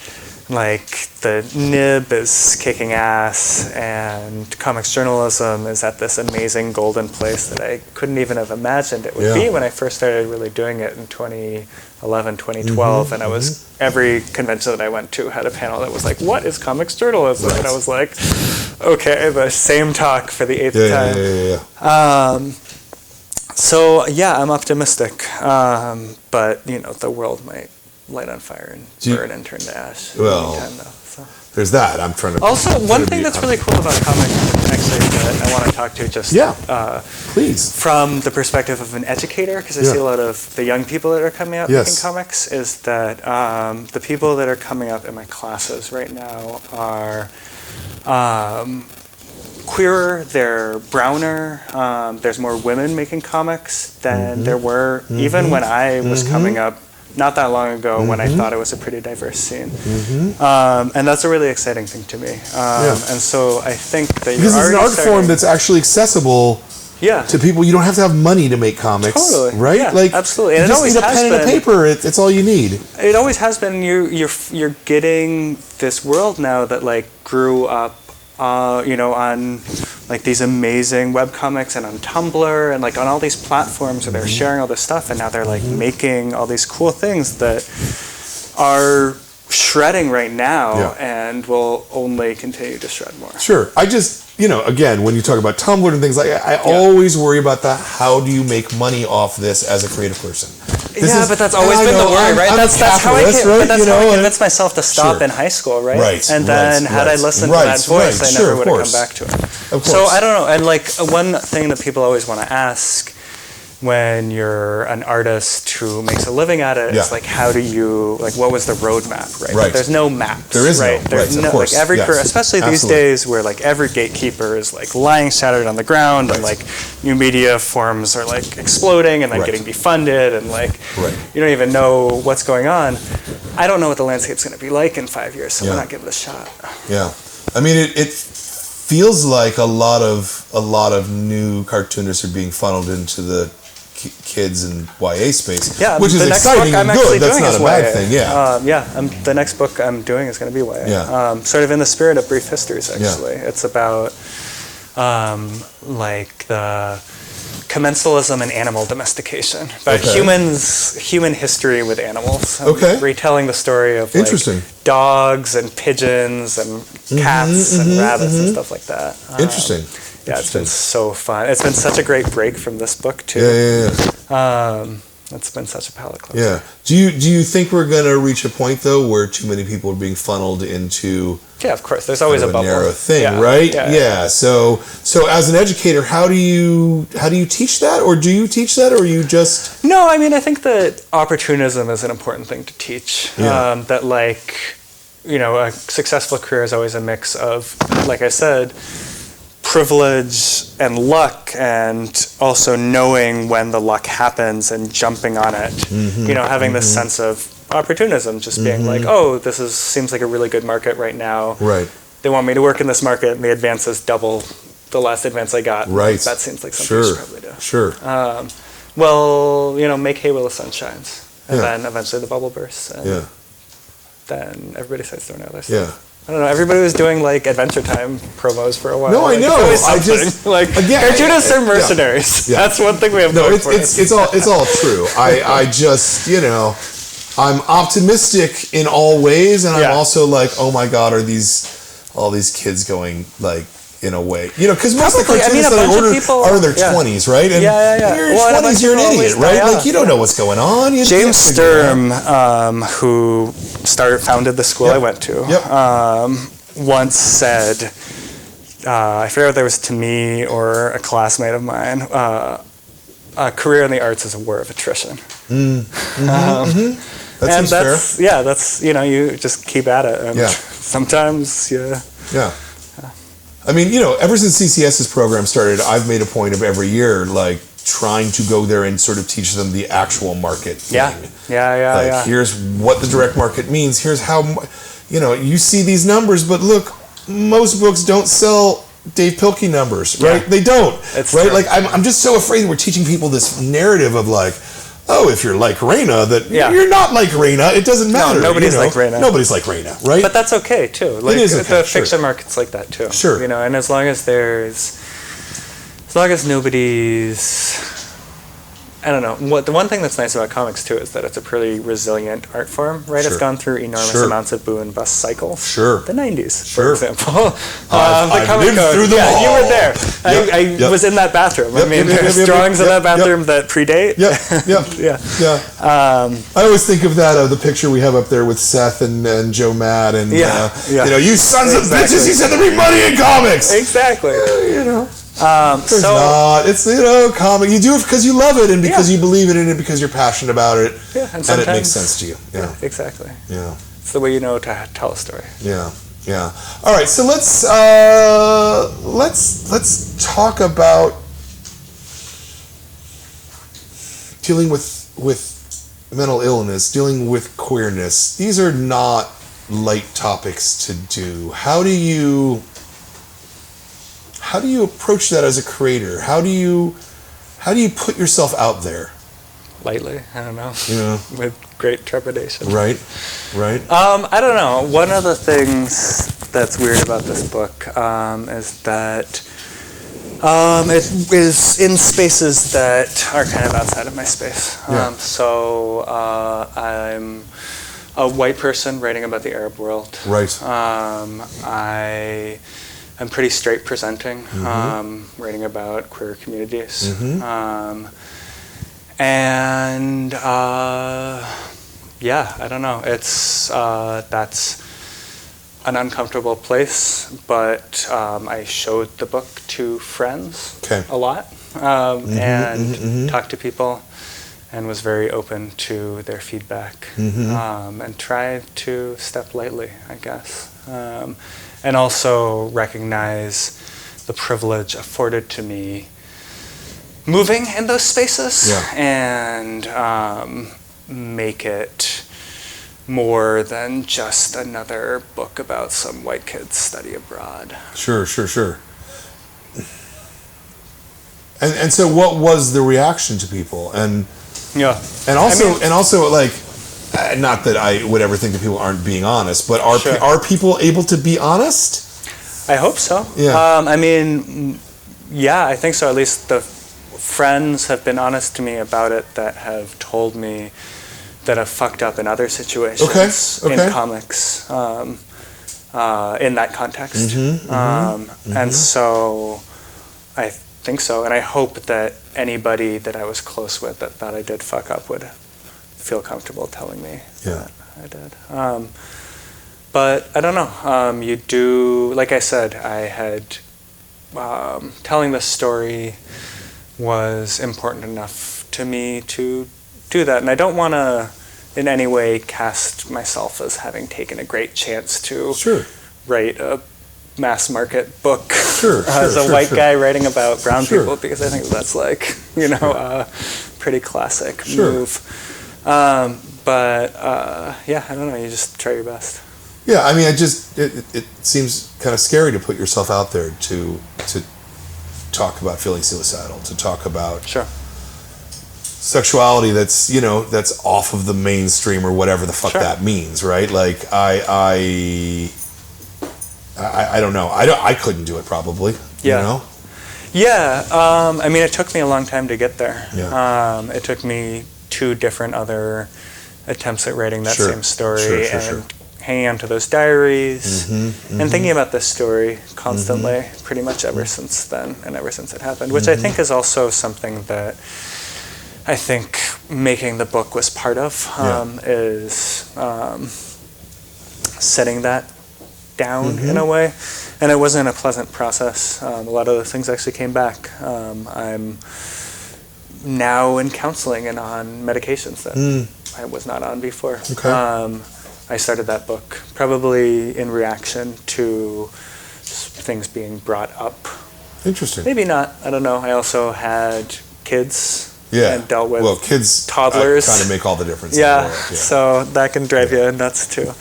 like the NIB is kicking ass, and comics journalism is at this amazing golden place that I couldn't even have imagined it would be when I first started really doing it in 2011, 2012, and I was, every convention that I went to had a panel that was like, what is comics journalism? And I was like, okay, the same talk for the eighth time. So yeah, I'm optimistic, but the world might light on fire and burn and turn to ash. Well, there's that. I'm trying to. Also, one thing that's really cool about comics, actually, that I want to talk to just please, from the perspective of an educator, because I see a lot of the young people that are coming up making comics, is that the people that are coming up in my classes right now are queerer, they're browner, there's more women making comics than there were even when I was coming up not that long ago when I thought it was a pretty diverse scene. And that's a really exciting thing to me. And so I think that because it's an art form that's actually accessible to people. You don't have to have money to make comics, right? Yeah, like absolutely. And it always just need a pen and a paper. It's all you need. It always has been. You're getting this world now that like grew up on like these amazing webcomics and on Tumblr and like on all these platforms where they're sharing all this stuff, and now they're like making all these cool things that are shredding right now and will only continue to shred more. Sure. I just, again, when you talk about Tumblr and things like that, I always worry about how do you make money off this as a creative person? But that's always been the worry, right? That's how I convinced myself to stop in high school, right? And then had I listened to that voice, I never would have come back to it. So I don't know. And like one thing that people always want to ask when you're an artist who makes a living at it is like, how do you, like, what was the roadmap, right? But there's no maps. There is right? There's no, of course. Like every especially these days where like every gatekeeper is like lying shattered on the ground and like new media forms are like exploding and like getting defunded and like you don't even know what's going on. I don't know what the landscape's going to be like in 5 years, so why not give it a shot? I mean, it feels like a lot of new cartoonists are being funneled into the kids and YA space, Yeah, which is the next exciting book I'm and actually good. That's doing not is a bad YA. thing. Yeah. The next book I'm doing is going to be YA. Yeah. Sort of in the spirit of Brief Histories, actually. Yeah. It's about like the commensalism and animal domestication, about human history with animals. Okay. Retelling the story of like dogs and pigeons and cats and rabbits and stuff like that. Interesting. Yeah, it's been so fun. It's been such a great break from this book too. It's been such a palate cleanser. Yeah. Do you think we're gonna reach a point though where too many people are being funneled into? Yeah, of course. There's always a bubble. Narrow thing, right? Yeah. So as an educator, how do you teach that, or do you teach that, or you just? No, I mean, I think that opportunism is an important thing to teach. Yeah. That like, a successful career is always a mix of, like I said, privilege and luck, and also knowing when the luck happens and jumping on it. Having this sense of opportunism, just being like, oh, seems like a really good market right now. Right. They want me to work in this market, and the advance is double the last advance I got. Right. That seems like something you should probably do. Sure. Make hay while the sun shines, and then eventually the bubble bursts, and then everybody starts throwing out their stuff. Yeah. I don't know. Everybody was doing like Adventure Time promos for a while. No, I know. I just cartoonists are mercenaries. Yeah. That's one thing we have. No, it's all true. I just I'm optimistic in all ways, and I'm also like, oh my God, are all these kids going like in a way, because most of the cartoonists that I order are in their 20s, right? And in your 20s, you're an idiot, right? Like you don't know what's going on. James Sturm, who founded the school I went to, once said, I forget whether it was to me or a classmate of mine, a career in the arts is a war of attrition. That seems fair. Yeah, that's you just keep at it, and sometimes I mean, ever since CCS's program started, I've made a point of every year, like, trying to go there and sort of teach them the actual market thing. Yeah. Here's what the direct market means. Here's how, you see these numbers, but look, most books don't sell Dave Pilkey numbers, right? Yeah. They don't, it's right? True. Like, I'm just so afraid that we're teaching people this narrative of, like, oh, if you're like Raina, that you're not like Raina. It doesn't matter. No, nobody's like Raina. Nobody's like Raina, right? But that's okay too. Like, it is okay. The fiction market's like that too. Sure. And as long as nobody's, I don't know. The one thing that's nice about comics too is that it's a pretty resilient art form, right? It's gone through enormous amounts of boom and bust cycles. Sure. The 90s, for example. I've lived through them all. You were there. I was in that bathroom. There's drawings in that bathroom that predate. I always think of that the picture we have up there with Seth and Joe Mad and you sons of bitches. You said there'd be money in comics. Exactly. There's not. It's comic. You do it because you love it and because you believe in it and because you're passionate about it. Yeah, and it makes sense to you. Yeah, exactly. Yeah, it's the way you know to tell a story. Yeah. All right, so let's talk about dealing with mental illness, dealing with queerness. These are not light topics to do. How do you approach that as a creator? How do you put yourself out there? Lightly, I don't know. With great trepidation. Right. I don't know. One of the things that's weird about this book is that it is in spaces that are kind of outside of my space. So I'm a white person writing about the Arab world. Right. I'm pretty straight presenting, writing about queer communities. I don't know. It's that's an uncomfortable place, but I showed the book to friends a lot and talked to people and was very open to their feedback and tried to step lightly, I guess. And also recognize the privilege afforded to me moving in those spaces and make it more than just another book about some white kids study abroad. Sure. And so what was the reaction to people? And Yeah. also like, not that I would ever think that people aren't being honest, but are people able to be honest? I hope so. Yeah. I mean, yeah, I think so. At least the friends have been honest to me about it that have told me that I've fucked up in other situations in comics, in that context. And so I think so. And I hope that anybody that I was close with that thought I did fuck up would feel comfortable telling me that I did. But I don't know. You do, like I said, I had, telling this story was important enough to me to do that. And I don't want to in any way cast myself as having taken a great chance to write a mass market book as a white guy writing about brown people, because I think that's like, a pretty classic move. But yeah, I don't know, you just try your best. Yeah, I mean, it seems kind of scary to put yourself out there to talk about feeling suicidal, to talk about sexuality that's off of the mainstream or whatever the fuck that means, right? Like I don't know. I couldn't do it probably. Yeah. I mean, it took me a long time to get there. It took me 2 different other attempts at writing that same story and hanging on to those diaries and thinking about this story constantly, pretty much ever since then and ever since it happened, which I think is also something that I think making the book was part of, is setting that down in a way. And it wasn't a pleasant process. A lot of those things actually came back. I'm now in counseling and on medications that I was not on before. I started that book probably in reaction to things being brought up. Interesting. Maybe not. I don't know. I also had kids and dealt with toddlers. Kind of make all the difference. So that can drive you nuts too.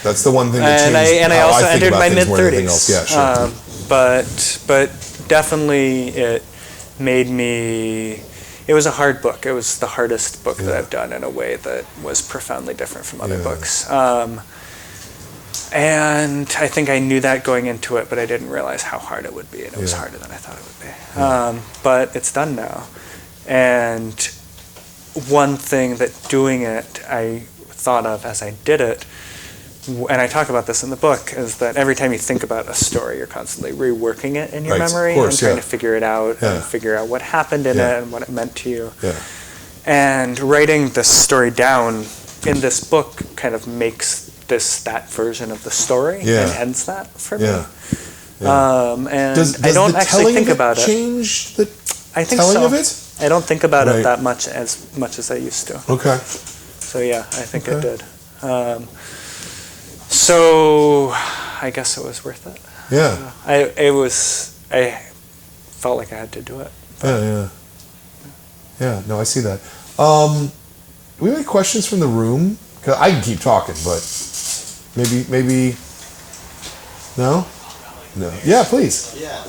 That's the one thing that changed. And I also entered my mid-30s. Yeah, but definitely it made me. It was a hard book. It was the hardest book that I've done in a way that was profoundly different from other books. And I think I knew that going into it, but I didn't realize how hard it would be, and it was harder than I thought it would be. But it's done now. And one thing that doing it I thought of as I did it, and I talk about this in the book, is that every time you think about a story, you're constantly reworking it in your memory and trying to figure it out and figure out what happened in it and what it meant to you. And writing this story down in this book kind of makes that version of the story and ends that for me. And does I don't actually think about it. Change the telling of it? I don't think about it that much as I used to. Okay. So yeah, I think it did. So I guess it was worth it. I felt like I had to do it. No, I see that. Do we have any questions from the room? 'Cause I can keep talking, but maybe no. Yeah, please. Yeah.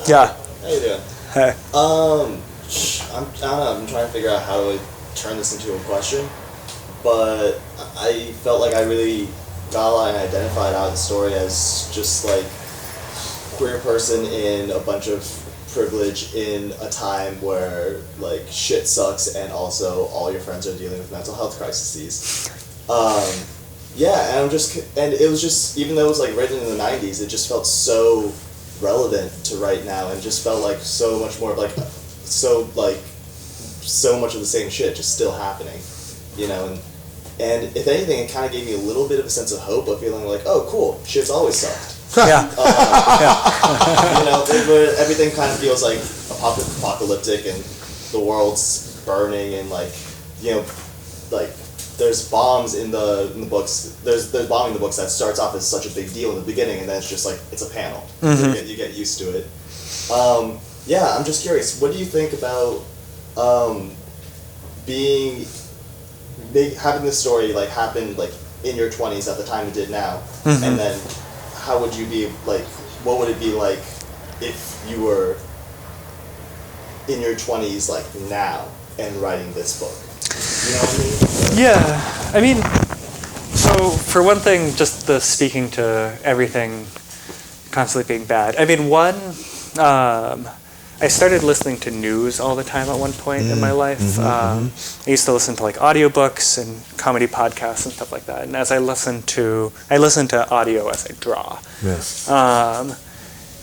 How you doing? Hey. I don't know. I'm trying to figure out how to turn this into a question, but I felt like I really got a lot and identified out of the story as just like queer person in a bunch of privilege in a time where like shit sucks and also all your friends are dealing with mental health crises. And it was just, even though it was like written in the 90s, it just felt so relevant to right now and just felt like so much more like so much of the same shit just still happening, and if anything, it kind of gave me a little bit of a sense of hope of feeling like, oh cool, shit's always sucked. Everything kind of feels like apocalyptic and the world's burning and there's bombs in the books. There's bombing in the books that starts off as such a big deal in the beginning, and then it's just like it's a panel. You get used to it. I'm just curious. What do you think about having this story like happen like in your 20s at the time it did now, and then how would you be like? What would it be like if you were in your 20s, like now, and writing this book? You know what I mean? Yeah, I mean, so for one thing, just the speaking to everything constantly being bad. I mean, I started listening to news all the time at one point in my life. I used to listen to like audiobooks and comedy podcasts and stuff like that. And as I listen to audio as I draw. Yes.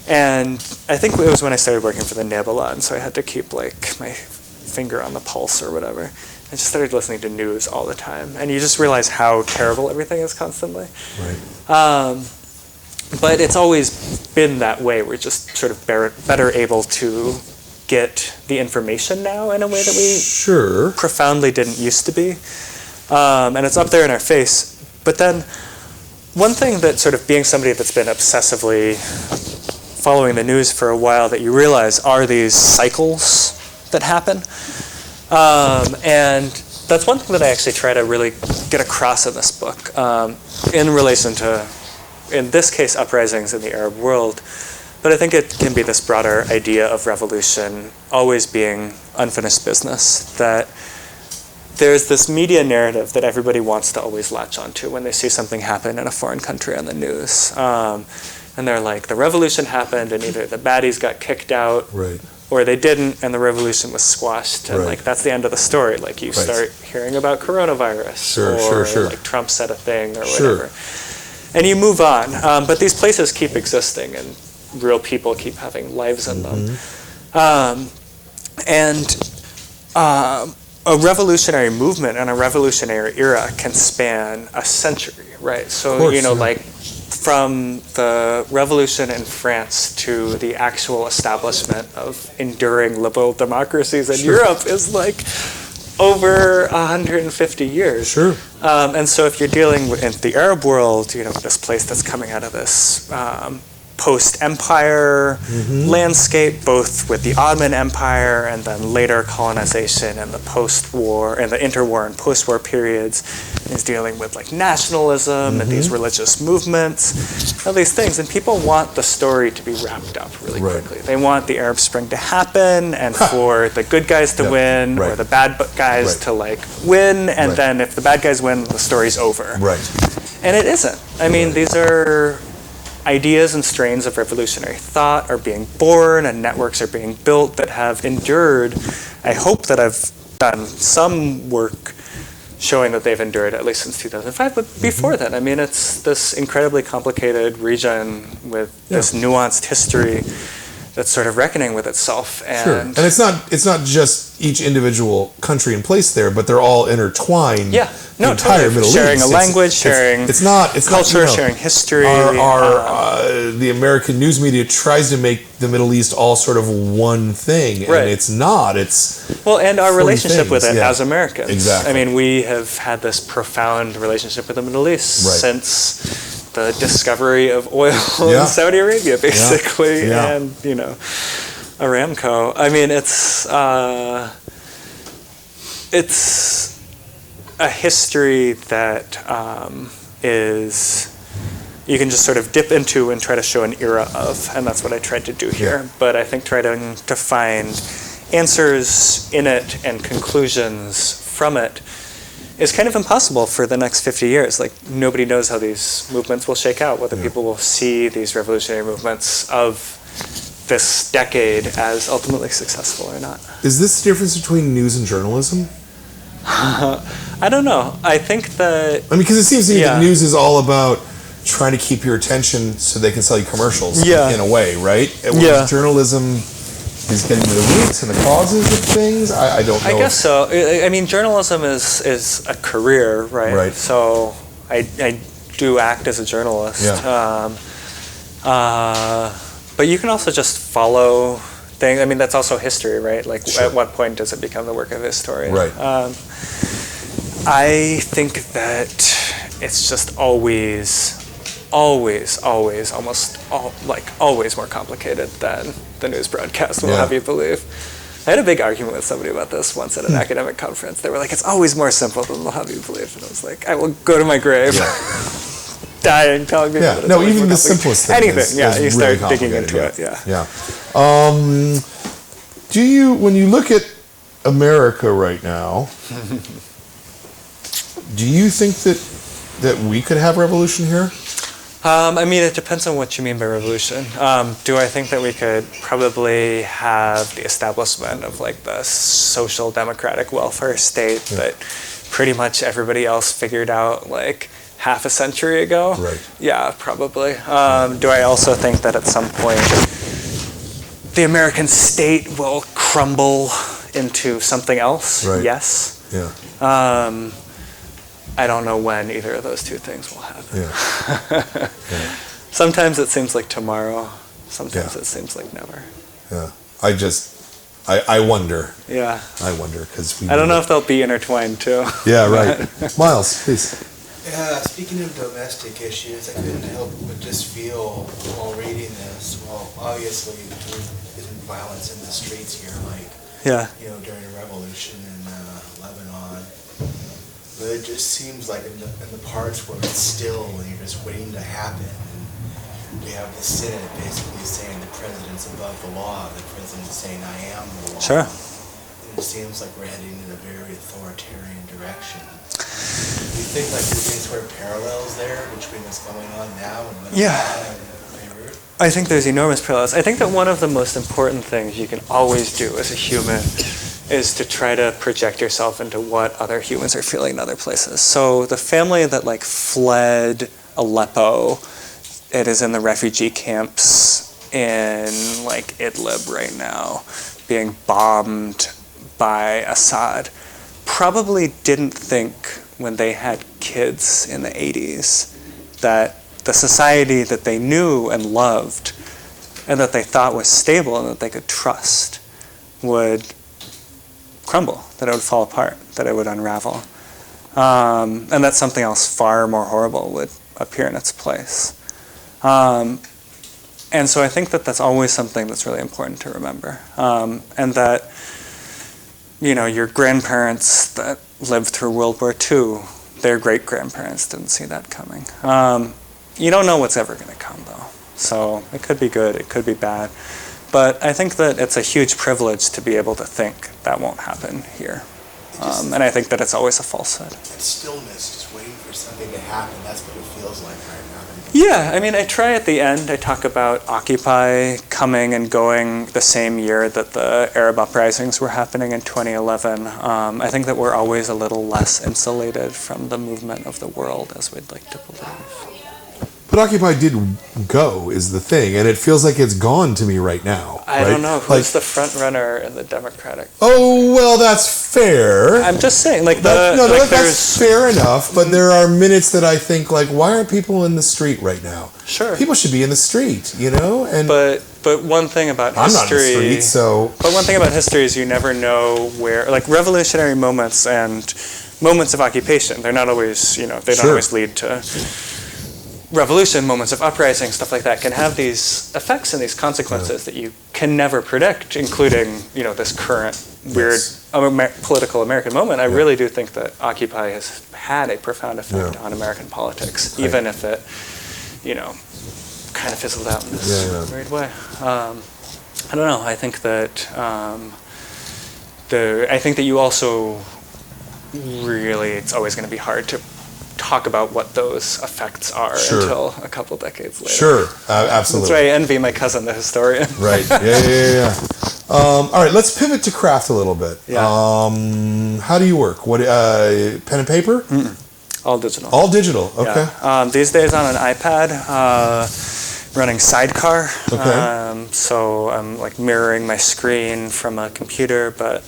And I think it was when I started working for the Nebula, so I had to keep like my finger on the pulse or whatever. I just started listening to news all the time, and you just realize how terrible everything is constantly. Right. But it's always been that way. We're just sort of better able to get the information now in a way that we profoundly didn't used to be. And it's up there in our face. But then one thing that sort of being somebody that's been obsessively following the news for a while that you realize are these cycles that happen. And that's one thing that I actually try to really get across in this book in relation to, in this case, uprisings in the Arab world. But I think it can be this broader idea of revolution always being unfinished business, that there's this media narrative that everybody wants to always latch onto when they see something happen in a foreign country on the news. And they're like, the revolution happened and either the baddies got kicked out or they didn't and the revolution was squashed. And like, that's the end of the story. Like you start hearing about coronavirus or like Trump said a thing or whatever. And you move on. But these places keep existing and real people keep having lives in them. A revolutionary movement and a revolutionary era can span a century, right? So, you know, like from the revolution in France to the actual establishment of enduring liberal democracies in Europe is like over 150 years. And so if you're dealing with the Arab world, you know, this place that's coming out of this post-empire landscape, both with the Ottoman Empire and then later colonization and the post-war and the interwar and post-war periods, is dealing with like nationalism and these religious movements, all these things, and people want the story to be wrapped up really quickly. They want the Arab Spring to happen and for the good guys to win or the bad guys to like win, and then if the bad guys win, the story's over. And it isn't. I mean, these are ideas and strains of revolutionary thought are being born and networks are being built that have endured. I hope that I've done some work showing that they've endured at least since 2005, but before then, I mean, it's this incredibly complicated region with this nuanced history that's sort of reckoning with itself. And and it's not just each individual country and place there, but they're all intertwined. No, entire totally. Middle Sharing East. a language, sharing it's culture, you know, sharing history. The American news media tries to make the Middle East all sort of one thing, and it's not. It's and our relationship with it as Americans. Exactly. I mean, we have had this profound relationship with the Middle East since the discovery of oil in Saudi Arabia, basically, and you know, Aramco. I mean, it's a history that is you can just sort of dip into and try to show an era of, and that's what I tried to do here. But I think trying to find answers in it and conclusions from it is kind of impossible for the next 50 years. Like, nobody knows how these movements will shake out, whether people will see these revolutionary movements of this decade as ultimately successful or not. Is this the difference between news and journalism? I don't know. I think that... I mean, because it seems to me that news is all about trying to keep your attention so they can sell you commercials in a way, right? Whereas journalism is getting to the roots and the causes of things. I don't know. I guess so. I mean, journalism is a career, right? So I do act as a journalist. But you can also just follow things. I mean, that's also history, right? Like, at what point does it become the work of a historian? I think that it's just always more complicated than the news broadcast will have you believe. I had a big argument with somebody about this once at an academic conference. They were like, it's always more simple than they'll have you believe. And I was like, I will go to my grave dying telling people that it's even the simplest thing anything, is you really start digging into it. when you look at America right now, do you think that we could have revolution here? I mean, it depends on what you mean by revolution. Do I think that we could probably have the establishment of like the social democratic welfare state that pretty much everybody else figured out like half a century ago? Right. Yeah, probably. Do I also think that at some point the American state will crumble into something else? Right. Yes. Yeah. I don't know when either of those two things will happen. Yeah. Yeah. Sometimes it seems like tomorrow. Sometimes it seems like never. Yeah. I wonder. Yeah. I wonder because I don't know if they'll be intertwined too. Yeah. Right. Miles, please. Yeah, speaking of domestic issues, I couldn't help but just feel while reading this, well, obviously there isn't violence in the streets here like, Yeah. during the revolution in Lebanon. But it just seems like in the parts where it's still and you're just waiting to happen, and we have the Senate basically saying the president's above the law, the president's saying I am the law. Sure. And it seems like we're heading in a very authoritarian direction. Do you think like there's any sort of parallels there between what's going on now and what's Yeah. going on in Beirut? I think there's enormous parallels. I think that one of the most important things you can always do as a human is to try to project yourself into what other humans are feeling in other places. So the family that like fled Aleppo, it is in the refugee camps in like Idlib right now, being bombed by Assad, probably didn't think when they had kids in the 80s that the society that they knew and loved and that they thought was stable and that they could trust would crumble, that it would fall apart, that it would unravel. And that something else far more horrible would appear in its place. And so I think that that's always something that's really important to remember. And that, your grandparents that lived through World War II, their great-grandparents didn't see that coming. You don't know what's ever going to come, though. So it could be good, it could be bad. But I think that it's a huge privilege to be able to think that won't happen here. And I think that it's always a falsehood. That stillness, just waiting for something to happen, that's what it feels like right now. Yeah, I mean, I try at the end, I talk about Occupy coming and going the same year that the Arab uprisings were happening in 2011. I think that we're always a little less insulated from the movement of the world as we'd like to believe. But Occupy did go, is the thing, and it feels like it's gone to me right now. I don't know. Who's the front runner in the Democratic? Oh, well, that's fair. I'm just saying, that's fair enough, but there are minutes that I think, why aren't people in the street right now? Sure. People should be in the street, And But one thing about history... I'm not in the street, so... But one thing about history is you never know where... revolutionary moments and moments of occupation, they're not always, they don't always lead to... revolution, moments of uprising, stuff like that can have these effects and these consequences that you can never predict, including, this current weird political American moment. I really do think that Occupy has had a profound effect on American politics, even if it, kind of fizzled out in this weird way. I don't know. I think that you also really, it's always going to be hard to talk about what those effects are until a couple decades later. Sure, absolutely. That's why I envy my cousin, the historian. Right, yeah. All right, let's pivot to craft a little bit. Yeah. How do you work? What pen and paper? Mm-mm. All digital. All digital, okay. Yeah. These days on an iPad, running Sidecar. Okay. So I'm mirroring my screen from a computer, but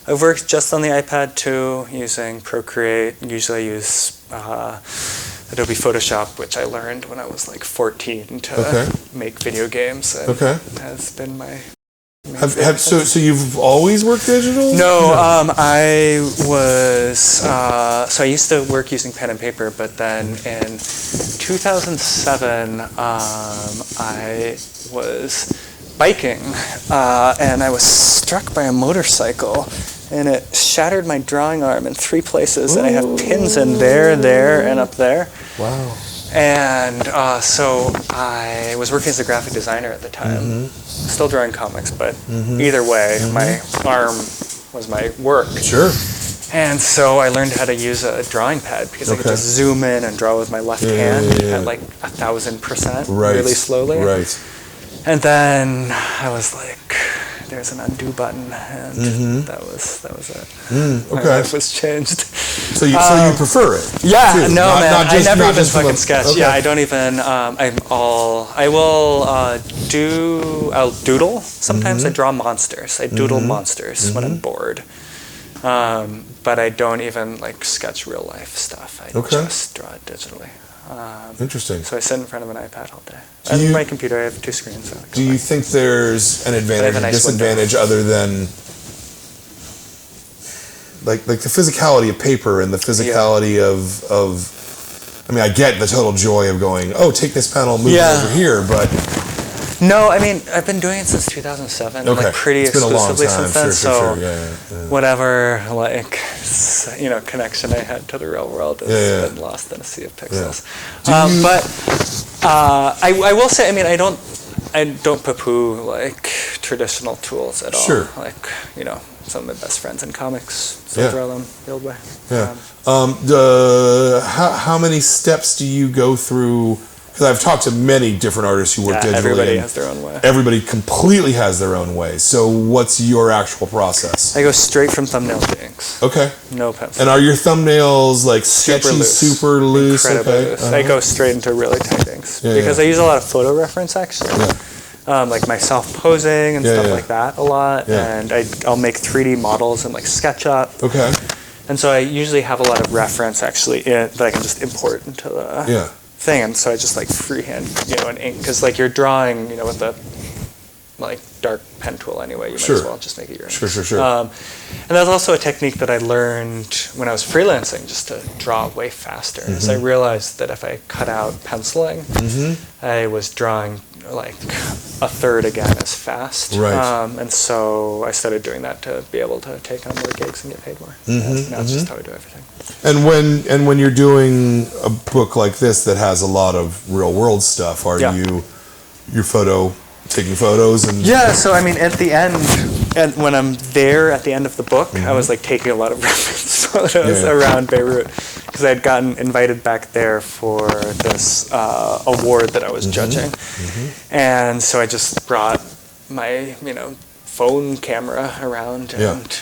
I've worked just on the iPad too, using Procreate. Usually I use Adobe Photoshop, which I learned when I was 14 to make video games. And has been my so you've always worked digital? No, I was so I used to work using pen and paper, but then in 2007 I was biking and I was struck by a motorcycle. And it shattered my drawing arm in 3 places, and I have pins in there, and up there. Wow. And so I was working as a graphic designer at the time, still drawing comics, but either way, my arm was my work. Sure. And so I learned how to use a drawing pad because I could just zoom in and draw with my left hand at like 1,000%, really slowly. Right. And then I was like, there's an undo button, and that was it. My life was changed. So you prefer it? Yeah, too. no, Not- man. not just- I never not even just from fucking a- sketch. okay. Yeah, I don't even. I'll doodle. Sometimes I draw monsters. I doodle monsters when I'm bored. But I don't even like sketch real life stuff. I just draw it digitally. Interesting. So I sit in front of an iPad all day. Do And you- my computer, I have 2 screens. So Do you think there's an advantage a or nice disadvantage other than like the physicality of paper and the physicality of I mean, I get the total joy of going, oh, take this panel, move it over here, but No, I mean, I've been doing it since 2007, like pretty it's been a long exclusively time. since then. Sure. Yeah. Whatever, like, connection I had to the real world has been lost in a sea of pixels. I will say, I mean, I don't poo-poo like traditional tools at all. Sure. Like, some of my best friends in comics still draw them the old way. Yeah. How many steps do you go through? Because I've talked to many different artists who work digitally. Everybody has their own way. Everybody completely has their own way. So what's your actual process? I go straight from thumbnail to inks. Okay. No pencil. And are your thumbnails like sketchy, super loose? Incredibly loose. I go straight into really tight inks because I use a lot of photo reference actually. Like myself posing and stuff like that a lot, and I'll make 3D models in like SketchUp. Okay. And so I usually have a lot of reference actually that I can just import into the thing, and so I just like freehand, an ink, because like you're drawing, with the like dark pen tool anyway, you might as well just make it your own. Sure. And that's also a technique that I learned when I was freelancing, just to draw way faster. So I realized that if I cut out penciling, I was drawing like a third again as fast. Right. And so I started doing that to be able to take on more gigs and get paid more. And now it's just how I do everything. And when you're doing a book like this that has a lot of real world stuff, are you taking photos and so I mean at the end, and when I'm there at the end of the book, I was like taking a lot of reference photos around Beirut because I had gotten invited back there for this award that I was judging, and so I just brought my phone camera around and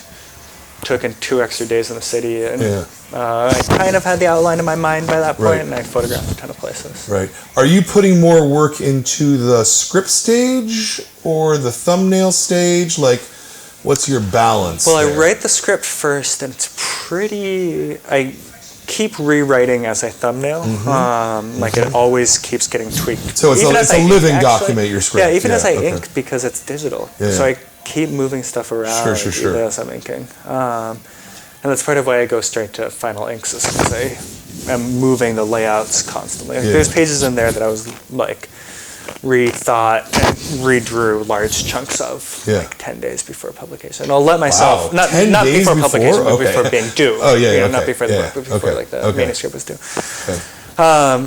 took in 2 extra days in the city, and I kind of had the outline in my mind by that point, and I photographed a ton of places. Right. Are you putting more work into the script stage or the thumbnail stage? Like, what's your balance? Well, there? I write the script first, and it's I keep rewriting as I thumbnail. Like it always keeps getting tweaked. So it's a living document, your script. Yeah, even as I ink, because it's digital. So I keep moving stuff around even as I'm inking. And that's part of why I go straight to final inks, is because I am moving the layouts constantly. Like, there's pages in there that I was like rethought and redrew large chunks of like 10 days before publication. And I'll let myself not before publication, but before being due. Not before the book, but before like the manuscript was due.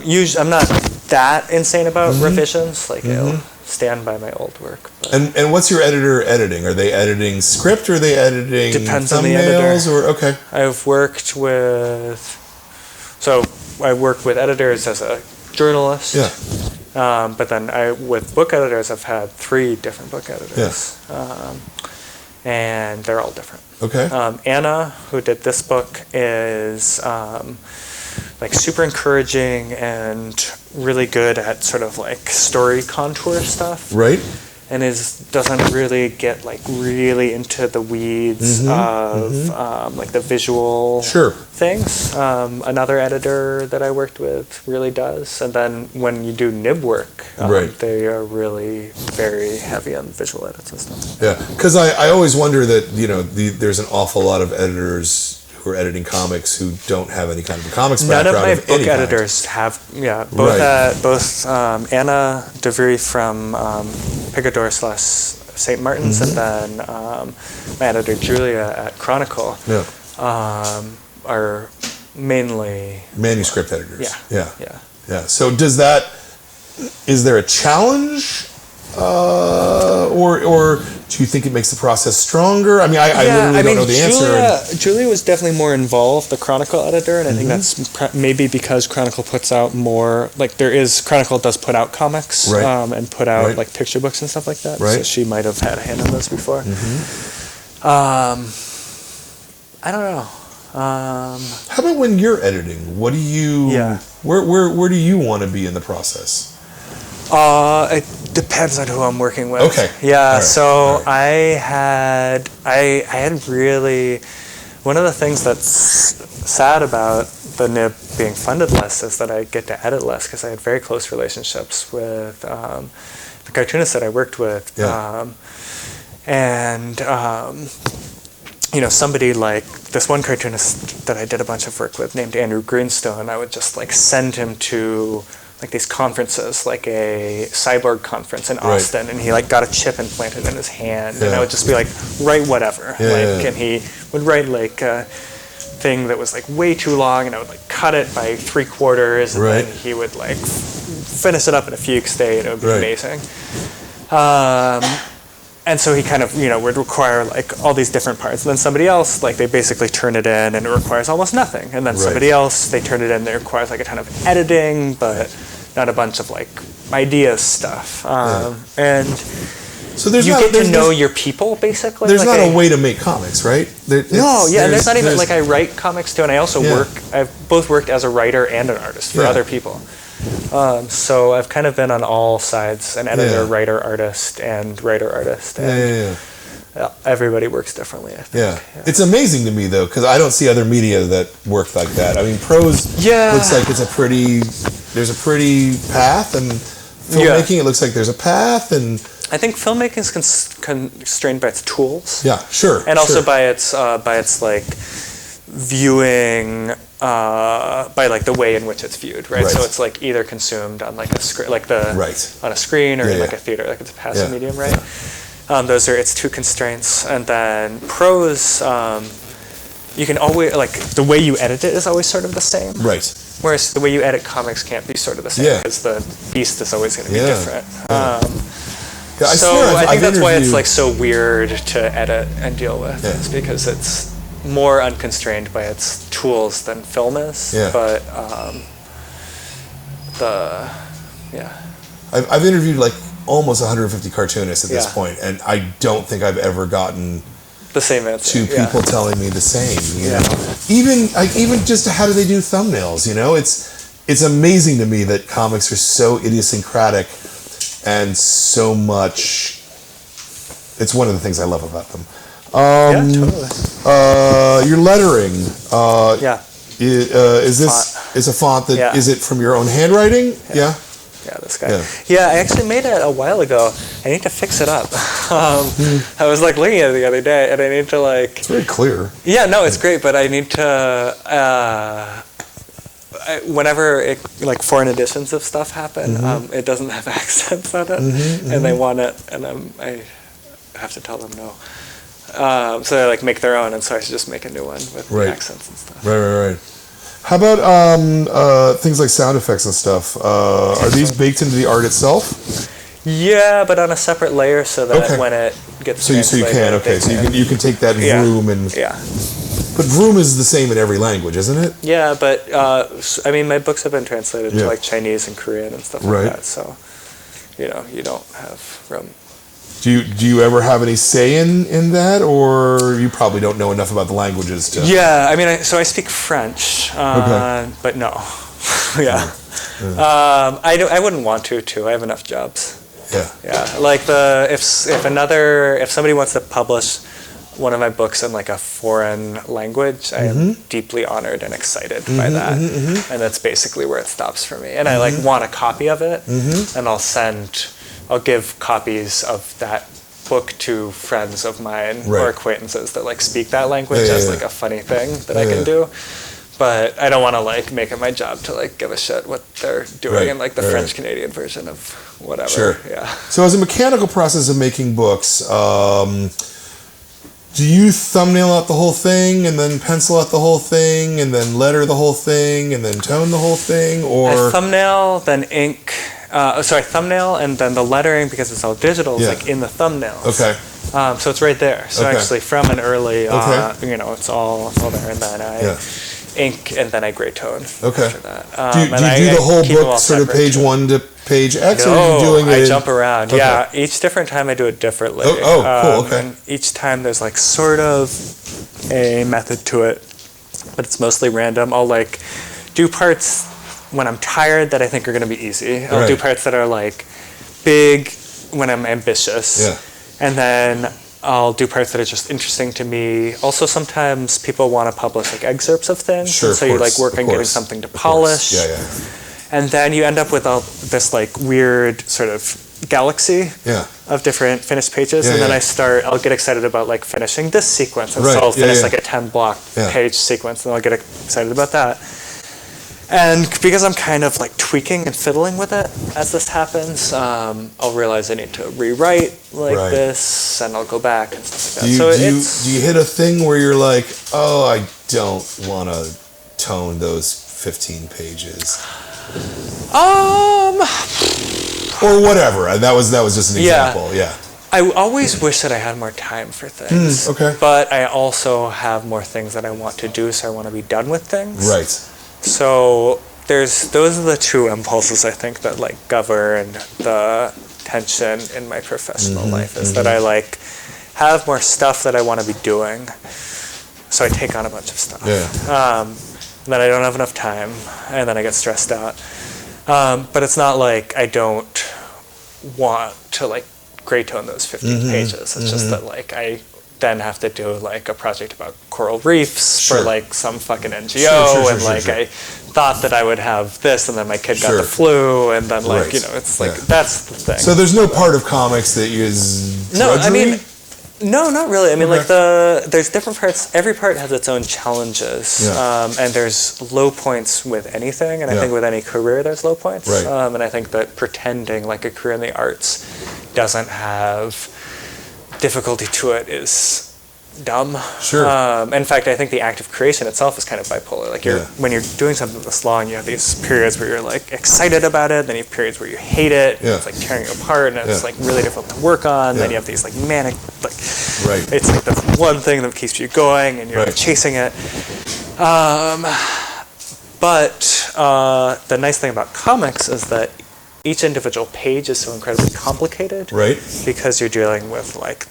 Usually, I'm not that insane about revisions. Like I'll stand by my old work. And what's your editor editing? Are they editing script or are they editing depends thumbnails? On the editor. Or I've worked with editors as a journalist. But then with book editors, I've had 3 different book editors. And they're all different. Okay. Anna, who did this book, is like super encouraging and really good at sort of like story contour stuff. Right. And doesn't really get like really into the weeds of like the visual things. Another editor that I worked with really does. And then when you do nib work, they are really very heavy on visual edits and stuff. Yeah, because I always wonder that there's an awful lot of editors who are editing comics who don't have any kind of a comics background. None of my book editors have. Both Anna DeVry from Picador / St. Martin's, and then my editor Julia at Chronicle are mainly manuscript editors. Yeah. Yeah. So is there a challenge, or do you think it makes the process stronger? I mean, I literally don't know the answer. Julia was definitely more involved, the Chronicle editor, and I think that's maybe because Chronicle puts out more, like Chronicle does put out comics, and put out like picture books and stuff like that. Right. So she might have had a hand in those before. I don't know. How about when you're editing? What do you? Yeah. Where do you want to be in the process? It depends on who I'm working with. Okay. Yeah. Right. So I had really, one of the things that's sad about the NIB being funded less is that I get to edit less because I had very close relationships with the cartoonists that I worked with. Yeah. Somebody like this one cartoonist that I did a bunch of work with named Andrew Greenstone, I would just like send him to like these conferences, like a cyborg conference in Austin, and he like got a chip implanted in his hand, and I would just be like, write whatever, and he would write like a thing that was like way too long, and I would like cut it by 3/4, and then he would like finish it up in a fugue state. It would be amazing. And so he kind of, would require like all these different parts. And then somebody else, like they basically turn it in and it requires almost nothing. And then somebody else, they turn it in and it requires like a ton of editing, but not a bunch of like idea stuff. And so there's you get to know your people basically. There's not a way to make comics, right? And there's not even like I write comics too, and I also I've both worked as a writer and an artist for other people. So I've kind of been on all sides, an editor, writer, artist, and writer, artist. And everybody works differently, I think. It's amazing to me, though, because I don't see other media that work like that. I mean, prose looks like there's a pretty path, and filmmaking, it looks like there's a path, and I think filmmaking is constrained by its tools. Yeah, sure. And also by its like viewing, by like the way in which it's viewed, right? So it's like either consumed on like a screen, like on a screen, or in like a theater, like it's a passive medium, right? Those are its two constraints. And then prose, you can always, like the way you edit it is always sort of the same. Right. Whereas the way you edit comics can't be sort of the same because the beast is always going to be different. I think that's why it's like so weird to edit and deal with, is because it's more unconstrained by its tools than film is. But I've interviewed like almost 150 cartoonists at this point, and I don't think I've ever gotten the same answer. Two people telling me the same. You know, even just how do they do thumbnails? You know, it's amazing to me that comics are so idiosyncratic and so much. It's one of the things I love about them. Totally. Your lettering. Is this is a font that is it from your own handwriting? Yeah, this guy. Yeah, I actually made it a while ago. I need to fix it up. I was like looking at it the other day, and I need to like. It's very clear. Yeah, no, it's great, but I need to. Whenever like foreign editions of stuff happen, it doesn't have accents on it, and they want it, and I have to tell them no. So they like make their own, and so I should just make a new one with accents and stuff. Right. How about things like sound effects and stuff? Are these baked into the art itself? Yeah, but on a separate layer, so that when it gets translated, so you can take that vroom and But vroom is the same in every language, isn't it? Yeah, but I mean, my books have been translated to like Chinese and Korean and stuff like that. So you don't have room. Do you ever have any say in that, or you probably don't know enough about the languages to? Yeah, I mean, I speak French, but no, I wouldn't want to too. I have enough jobs. Like if somebody wants to publish one of my books in like a foreign language, I am deeply honored and excited by that, and that's basically where it stops for me. And I like want a copy of it, and I'll give copies of that book to friends of mine or acquaintances that like speak that language as like a funny thing that I can do. But I don't want to like make it my job to like give a shit what they're doing in like the French Canadian version of whatever. So as a mechanical process of making books, Do you thumbnail out the whole thing and then pencil out the whole thing and then letter the whole thing and then tone the whole thing, or I thumbnail, then ink. Thumbnail and then the lettering, because it's all digital, is like in the thumbnails. Okay. So it's right there. So Okay. actually, from an early, Okay. it's all there, and then I ink, and then I gray tone. Okay. After that. Do you do the whole book sort of page 1 to page X, or are you doing it? I jump around. Okay. Yeah, each different time I do it differently. Cool. Okay. And each time there's like sort of a method to it, but it's mostly random. I'll like do parts when I'm tired that I think are going to be easy. I'll do parts that are like big when I'm ambitious. Yeah. And then I'll do parts that are just interesting to me. Also, sometimes people want to publish like excerpts of things. Sure, so you like work on getting something to polish. Yeah. And then you end up with this like weird sort of galaxy of different finished pages. And then I'll get excited about like finishing this sequence. And so I'll finish like a 10 block page sequence, and I'll get excited about that. And because I'm kind of like tweaking and fiddling with it as this happens, I'll realize I need to rewrite this, and I'll go back and stuff like that. Do you hit a thing where you're like, oh, I don't want to tone those 15 pages? Or whatever. That was just an example. Yeah. I always wish that I had more time for things. Okay. But I also have more things that I want to do, so I want to be done with things. Right. So those are the two impulses I think that like govern the tension in my professional life, is that I like have more stuff that I want to be doing, so I take on a bunch of stuff. And then I don't have enough time, and then I get stressed out. But it's not like I don't want to like gray tone those 15 pages. It's just that like I then have to do like a project about coral reefs for like some fucking NGO, I thought that I would have this, and then my kid got the flu, and then like it's like that's the thing. So there's no part of comics that is drudgery? No, not really. I mean, like there's different parts. Every part has its own challenges, and there's low points with anything. And I think with any career, there's low points. Right. And I think that pretending like a career in the arts doesn't have difficulty to it is dumb. Sure. In fact, I think the act of creation itself is kind of bipolar. Like when you're doing something this long, you have these periods where you're like excited about it, then you have periods where you hate it, and it's like tearing you apart, and it's like really difficult to work on. Then you have these like manic, like it's like the one thing that keeps you going, and you're like chasing it. But the nice thing about comics is that each individual page is so incredibly complicated, because you're dealing with like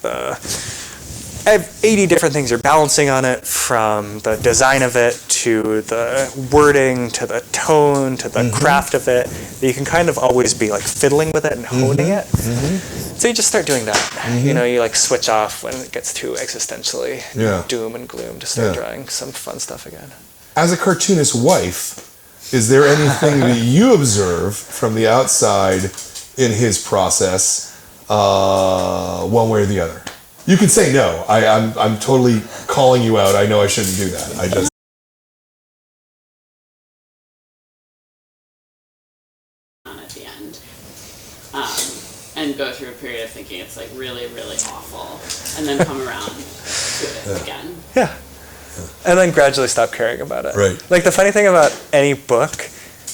I have 80 different things you're balancing on it, from the design of it to the wording to the tone to the craft of it. You can kind of always be like fiddling with it and honing it. So you just start doing that. You know, you like switch off when it gets too existentially doom and gloom to start drawing some fun stuff again. As a cartoonist wife, is there anything that you observe from the outside in his process, one way or the other? You can say no. I'm totally calling you out. I know I shouldn't do that. I just at the end, and go through a period of thinking it's like really, really awful, and then come around to it again. Yeah. And then gradually stop caring about it. Right. Like the funny thing about any book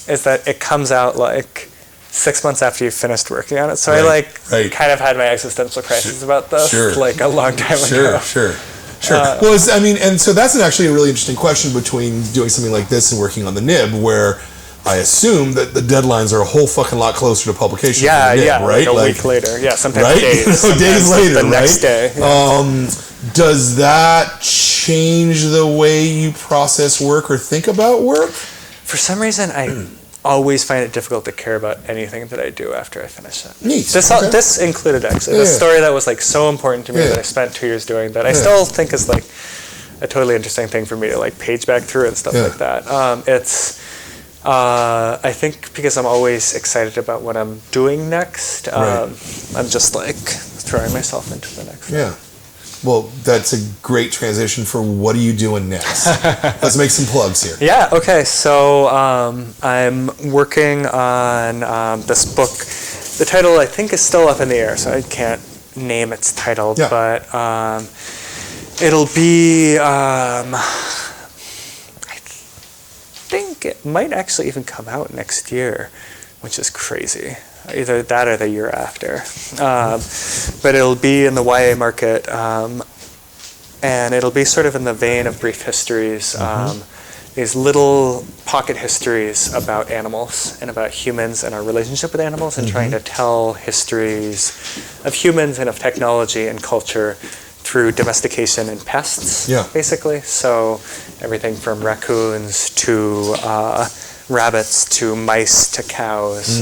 is that it comes out like 6 months after you've finished working on it. So I kind of had my existential crisis about this like a long time ago. Sure. Well, and so that's actually a really interesting question between doing something like this and working on the Nib, where I assume that the deadlines are a whole fucking lot closer to publication. Than the Nib, right? Like a week later. Yeah, sometimes days. Days later, the next day. Yeah. Does that change the way you process work or think about work? For some reason, I always find it difficult to care about anything that I do after I finish it. Neat. This included actually the story that was like so important to me that I spent 2 years doing, that I still think is like a totally interesting thing for me to like page back through and stuff like that. I think because I'm always excited about what I'm doing next, I'm just like throwing myself into the next thing. Well, that's a great transition for what are you doing next? Let's make some plugs here. Yeah, okay. So I'm working on this book. The title, I think, is still up in the air, so I can't name its title. But It'll be, I think it might actually even come out next year, which is crazy. Either that or the year after. But it'll be in the YA market, and it'll be sort of in the vein of brief histories. These little pocket histories about animals and about humans and our relationship with animals, and trying to tell histories of humans and of technology and culture through domestication and pests, basically. So everything from raccoons to rabbits to mice to cows.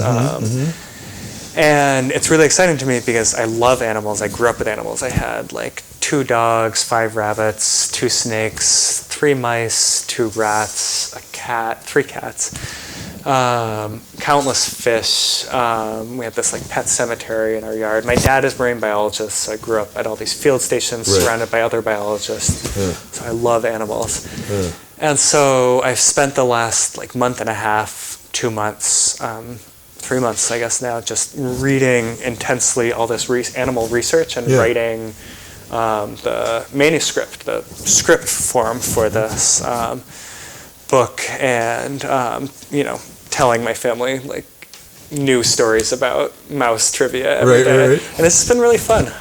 And it's really exciting to me because I love animals. I grew up with animals. I had like 2 dogs, 5 rabbits, 2 snakes, 3 mice, 2 rats, a cat, 3 cats, countless fish. We had this like pet cemetery in our yard. My dad is a marine biologist, so I grew up at all these field stations surrounded by other biologists. So I love animals. And so I've spent the last like month and a half, 2 months, 3 months, I guess now, just reading intensely all this animal research and writing the manuscript, the script form for this book, and telling my family like new stories about mouse trivia every day. And it's been really fun.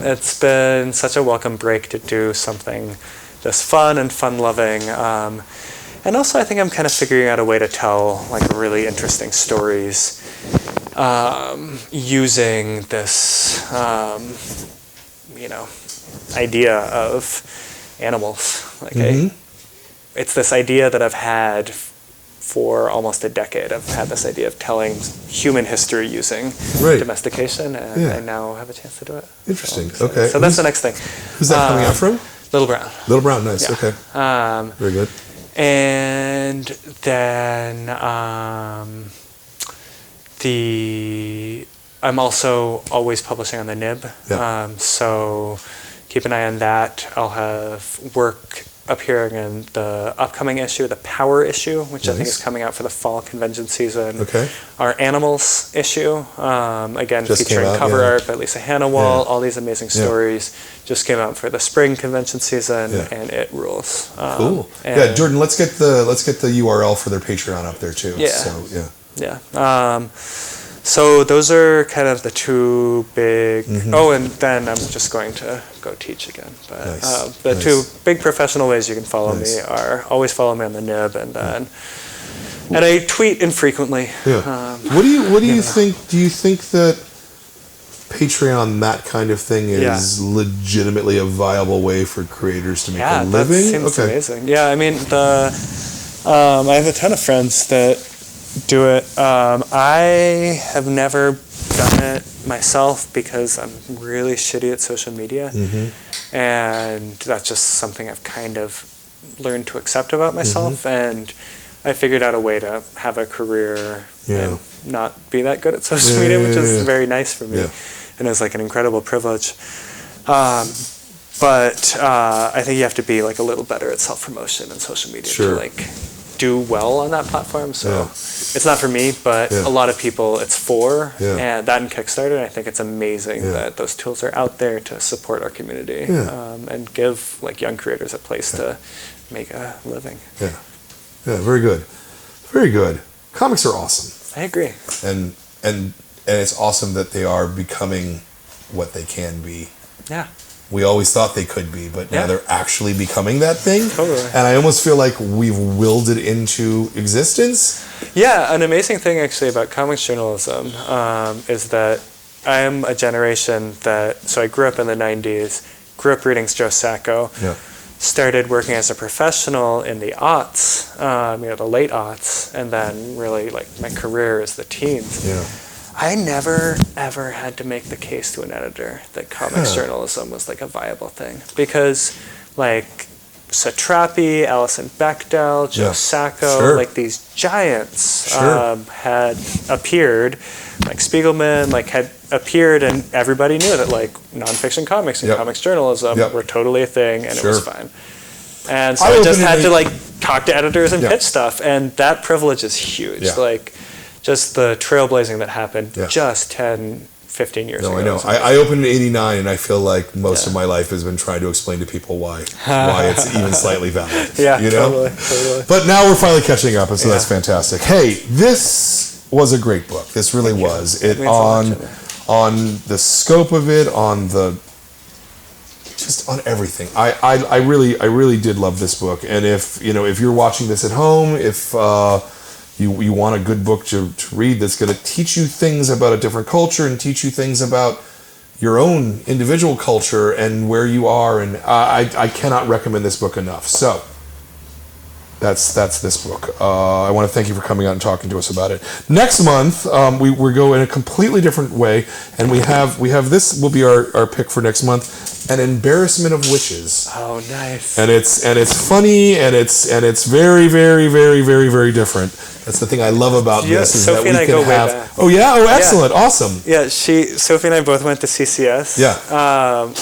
It's been such a welcome break to do something this fun and fun-loving. And also I think I'm kind of figuring out a way to tell like really interesting stories using this, idea of animals. Like it's this idea that I've had for almost a decade. I've had this idea of telling human history using domestication, and I now have a chance to do it. Interesting. So Okay. that's the next thing. Who's that coming out from? Little Brown. Little Brown. Nice. Yeah. Okay. Very good. And then I'm also always publishing on the Nib. So keep an eye on that. I'll have work appearing in the upcoming issue, the Power issue, which I think is coming out for the fall convention season. Our Animals issue, again just featuring cover art by Lisa Hannawall, all these amazing stories, just came out for the spring convention season, and it rules. Cool. Yeah, Jordan, let's get the URL for their Patreon up there too. So those are kind of the 2 big. Oh, and then I'm just going to go teach again. But the 2 big professional ways you can follow me are always follow me on the Nib, and then and I tweet infrequently. What do you think? Do you think that Patreon, that kind of thing, is legitimately a viable way for creators to make a living? Yeah, that seems amazing. Yeah, I mean I have a ton of friends that do it. I have never done it myself because I'm really shitty at social media, and that's just something I've kind of learned to accept about myself, and I figured out a way to have a career and not be that good at social media, which is very nice for me, and it's like an incredible privilege. But I think you have to be like a little better at self-promotion and social media to like do well on that platform. So it's not for me, but a lot of people it's for, and that and Kickstarter. I think it's amazing that those tools are out there to support our community and give like young creators a place to make a living. Very good, very good. Comics are awesome. I agree. And it's awesome that they are becoming what they can be. We always thought they could be, but now they're actually becoming that thing. And I almost feel like we've willed it into existence. Yeah, an amazing thing actually about comics journalism is that I'm a generation so I grew up in the 90s, grew up reading Joe Sacco, started working as a professional in the aughts, the late aughts, and then really like my career is the teens. I never, ever had to make the case to an editor that comics journalism was like a viable thing, because like Satrapi, Alison Bechdel, Joe Sacco, like these giants had appeared, like Spiegelman, like had appeared, and everybody knew that like nonfiction comics and comics journalism were totally a thing, and it was fine. And so I just had to like talk to editors and pitch stuff, and that privilege is huge. Like just the trailblazing that happened just 10, 15 years ago. No, I know. I opened in '89, and I feel like most of my life has been trying to explain to people why it's even slightly valid. Yeah, you know? totally. But now we're finally catching up, and so that's fantastic. Hey, this was a great book. This really was. It on the scope of it, on the just on everything. I really did love this book. And if you're watching this at home, if you want a good book to read that's going to teach you things about a different culture and teach you things about your own individual culture and where you are, and I cannot recommend this book enough. So that's this book. I want to thank you for coming out and talking to us about it. Next month, we go in a completely different way, and we have this will be our pick for next month, An Embarrassment of Witches. Oh, nice. And it's funny, and it's very, very, very, very, very different. That's the thing I love about this is Sophie that we can have. back. Oh yeah! Oh, excellent! Yeah. Awesome. Yeah, Sophie and I both went to CCS. Yeah.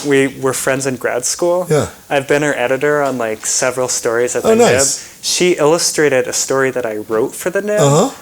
We were friends in grad school. Yeah. I've been her editor on like several stories at the NIB. Nice. She illustrated a story that I wrote for the NIB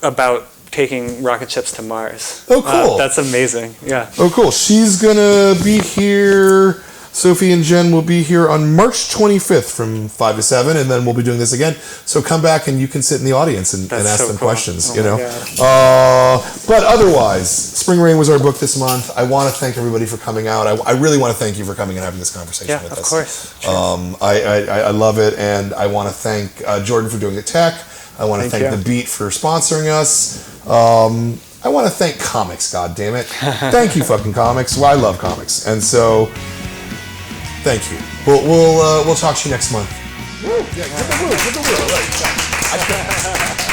about taking rocket ships to Mars. Oh, cool. That's amazing. Yeah. Oh, cool. She's gonna be here. Sophie and Jen will be here on March 25th from 5 to 7, and then we'll be doing this again. So come back and you can sit in the audience and ask them questions. But otherwise, Spring Rain was our book this month. I want to thank everybody for coming out. I really want to thank you for coming and having this conversation with us. Yeah, of course. Sure. I love it, and I want to thank Jordan for doing the tech. I want to thank The Beat for sponsoring us. I want to thank Comix, goddammit. Thank you, fucking Comix. Well, I love comics, and so thank you. We'll talk to you next month. Woo! Yeah, get the woo. Right.